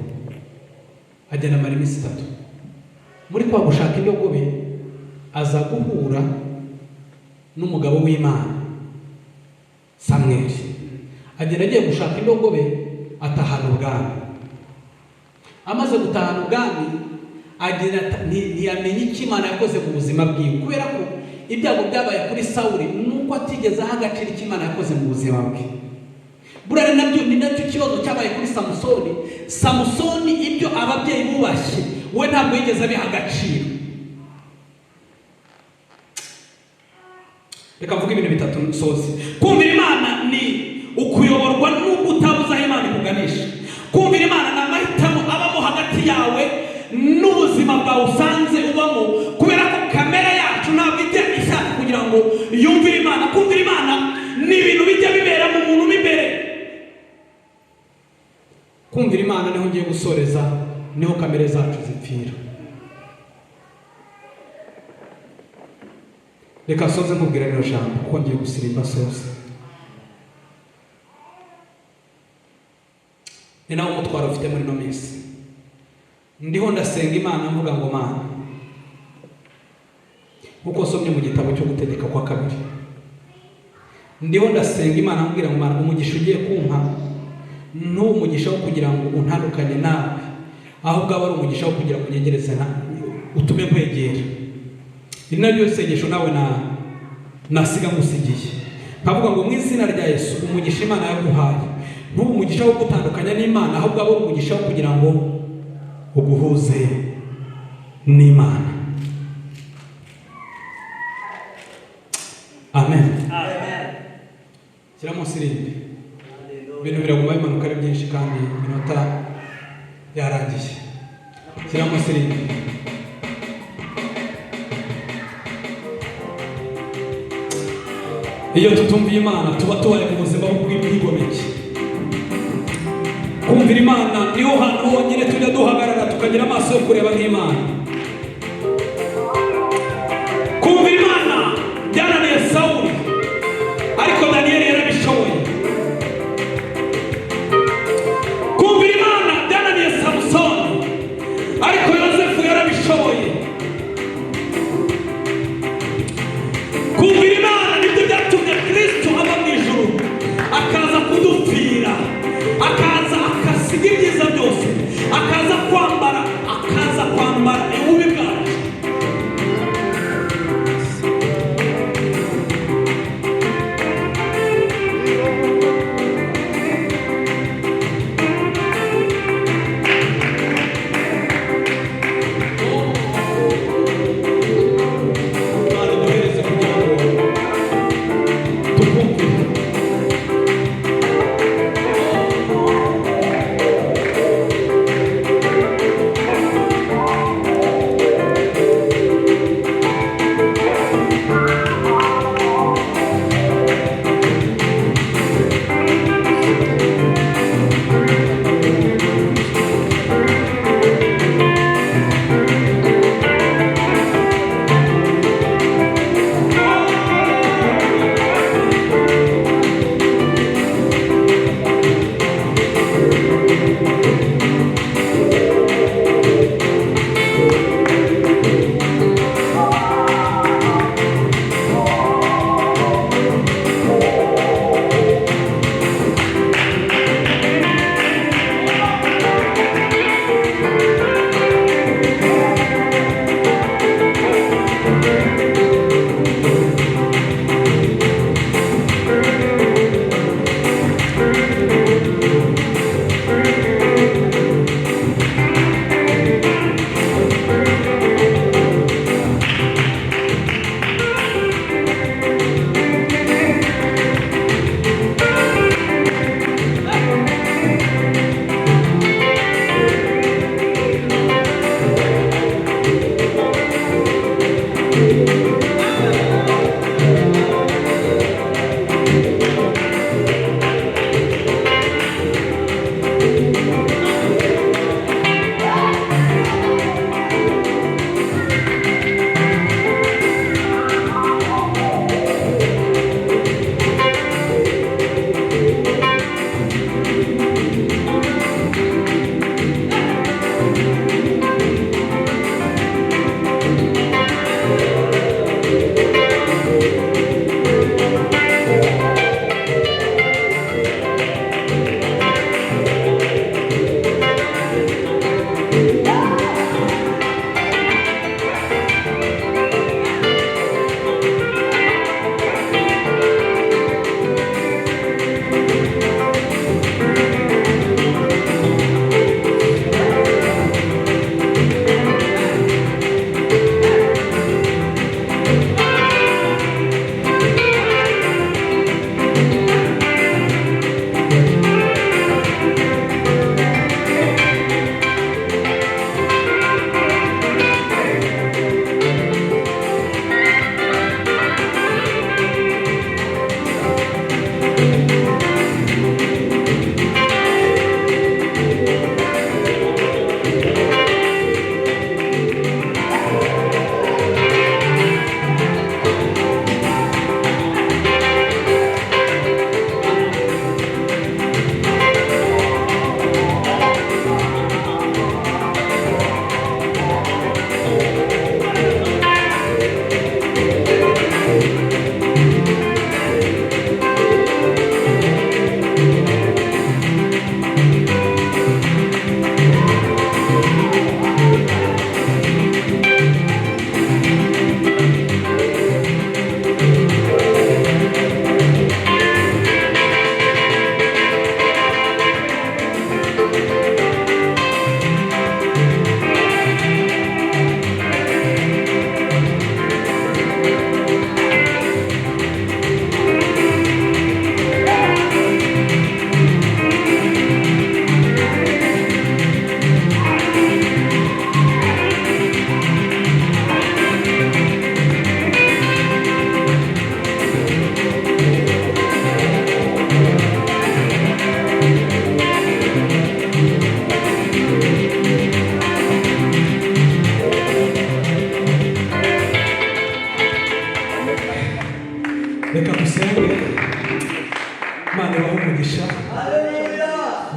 Agenda amara iminsi 3. Muri kwa gushaka indogobe aza guhura n'umugabo w'Imana Samweli. Agenda agiye gushaka indogobe, atahana ubwami. Amaze gutahana ubwami, agira ntiyamenye icyo Imana yakoze mu buzima bwiwe, kubera ko ibyago byabaye kuri Sawuli nuko atigeze aha agaciro icyo Imana yakoze mu buzima bwe. Burare nabyo ni nacyo kibazo cyabaye kuri Samusoni. Samusoni ibyo ababyeyi bubashye, we ntabwo yigeze abiha agaciro. Reka mvuge ibintu bitatu nsoze. Kumvira Imana ni ukuyoborwa n'ubwo utabuze aho Imana ikuganisha. Kumvira Imana ni amahitamo abamo hagati yawe n'ubuzima bwawe usanze ubamo, kubera ko kamere yacu ntabwo ijya ishaka kugira ngo yumvire Imana. Kumvira Imana ni ibintu bijya bibera mu muntu imbere. Kumvira Imana niho ngiye gusoreza, niho kamere zacu zipfira. Reka soze nkubwira rero jambo kuko ngiye gusirimba soze. Ni nawo mutwaro ufite muri no minsi. Ndiho ndasenga Imana mvuga ngo Mana, uko somye mu gitabo cyo gutegeka kwa 2, ndiho ndasenga Imana mbwira ngo Mana, umugisha ugiye kumpa n'umugisha wo kugira ngo untandukanye nawe, ahubwo aba ari umugisha wo kugira ngo unyegereze na utume nkwegera. Ni naryo sengesho nawe nasiga ngusigiye. Nkavuga ngo mu izina rya Yesu, umugisha Imana yaguhaye n'ubu umugisha wo gutandukanya n'Imana, ahubwo aba ari umugisha wo kugira ngo uguhuze n'Imana. Amen. Shyiramo sirinde. Ibintu biraguma bimanuka ari byinshi kandi iminota yarangiye. Shyiramo sirinde. Iyo tutumviye Imana tuba tubaye mu buzima bw'ubwigomeke. Kumvira Imana niho hantu honyine tujya duhagarara tukagira amaso yo kureba nk'Imana. Kumvira Imana byananiye Sawuli, ariko Daniyeli yarabishoboye. Kumvira Imana byananiye Samusoni, ariko Yosefu yarabishoboye. Kumvira Imana nibyo byatumye Kristo ava mu ijuru akaza kudupfira, akaza akasiga ibyiza byose, akaza kwambara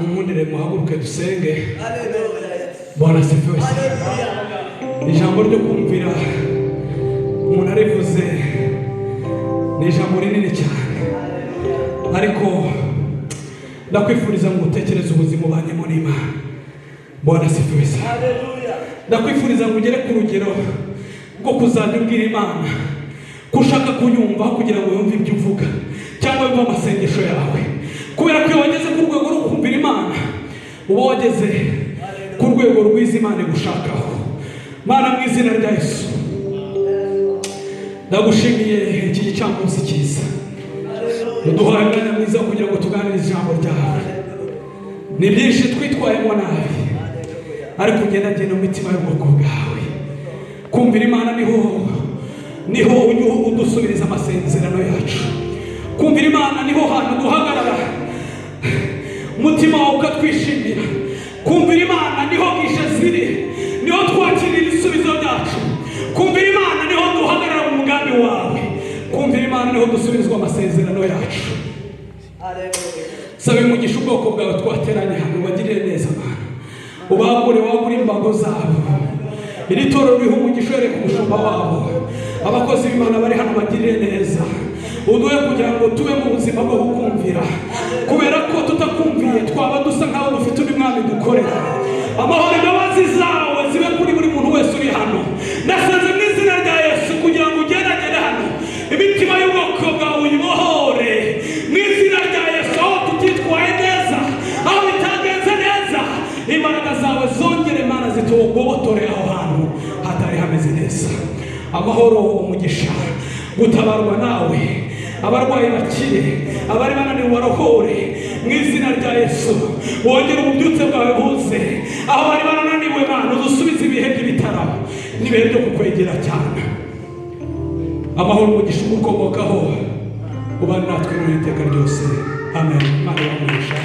mumundire muhaguruke dusenge. Haleluya. Bwana asifiwe. Haleluya. Ijambo ryo kumvira umuntu arivuze ni ijambo rinini cyane, ariko ndakwifuriza ngo utekereze ubuzima ubanyemo n'Imana. Bwana asifiwe. Haleluya. Ndakwifuriza ngo ugere ku rugero rwo kuzajya ubwira Imana ko ushaka kuyumva kugira ngo yumve ibyo uvuga cyangwa yumve amasengesho yawe, kubera ko iyo wageze ku rwego rwo kumvira Imana uba wageze ku rwego rw'izi Imana gushakaho. Mana, mu izina rya Yesu ndagushimiye iki gicamunsi cyiza uduhaye umwanya mwiza kugira ngo tuganirize ijambo ryawe. Ni byinshi twitwayemo nabi, ariko ugenda mu mitima y'ubwoko bwawe. Kumvira Imana niho udusubiriza amasezerano yacu. Kumvira Imana niho hantu duhagarara umutima wawe ukatwishimira. Kumvira Imana niho bwije ziri, niho twakirira ibisubizo byacu. Kumvira Imana niho duhagarara mu mugambi wawe. Kumvira Imana niho dusubirizwa amasezerano yacu. Sabe umugisha ubwoko bwawe twateranye hano, bagirire neza Mana. Wagure imbago zabo. Iri toro riha umugisha wereka umushumba wabo. Abakozi b'Imana bari hano bagirire neza. Uduhe kugira ngo tube mu buzima bwo kumvira, kubera ko tutakumviye twaba dusa nkaho dufite undi mwami dukorera. Amahoro n'abazi zawe zibe kuri buri muntu wese uri hano. Ndasenze mu izina rya Yesu kugira ngo ugeragere hano imitima y'ubwoko bwawe uyibohore mu izina rya Yesu. Aho tutitwaye neza, aho bitagenze neza, imbaraga zawe zongere Mana zitugobotore aho hantu hatari hameze neza. Amahoro, umugisha, gutabarwa nawe, abarwayi bakire, abari bananiwe barohore mu izina rya Yesu. Wongere ububyutse bwawe buze aho bari bananiwe Mana, udusubize ibihe by'ibitaramo n'ibihe byo kukwegera cyane. Amahoro, umugisha umukomokaho ubane natwe mu iteka ryose. Amen. Mana y'umugisha.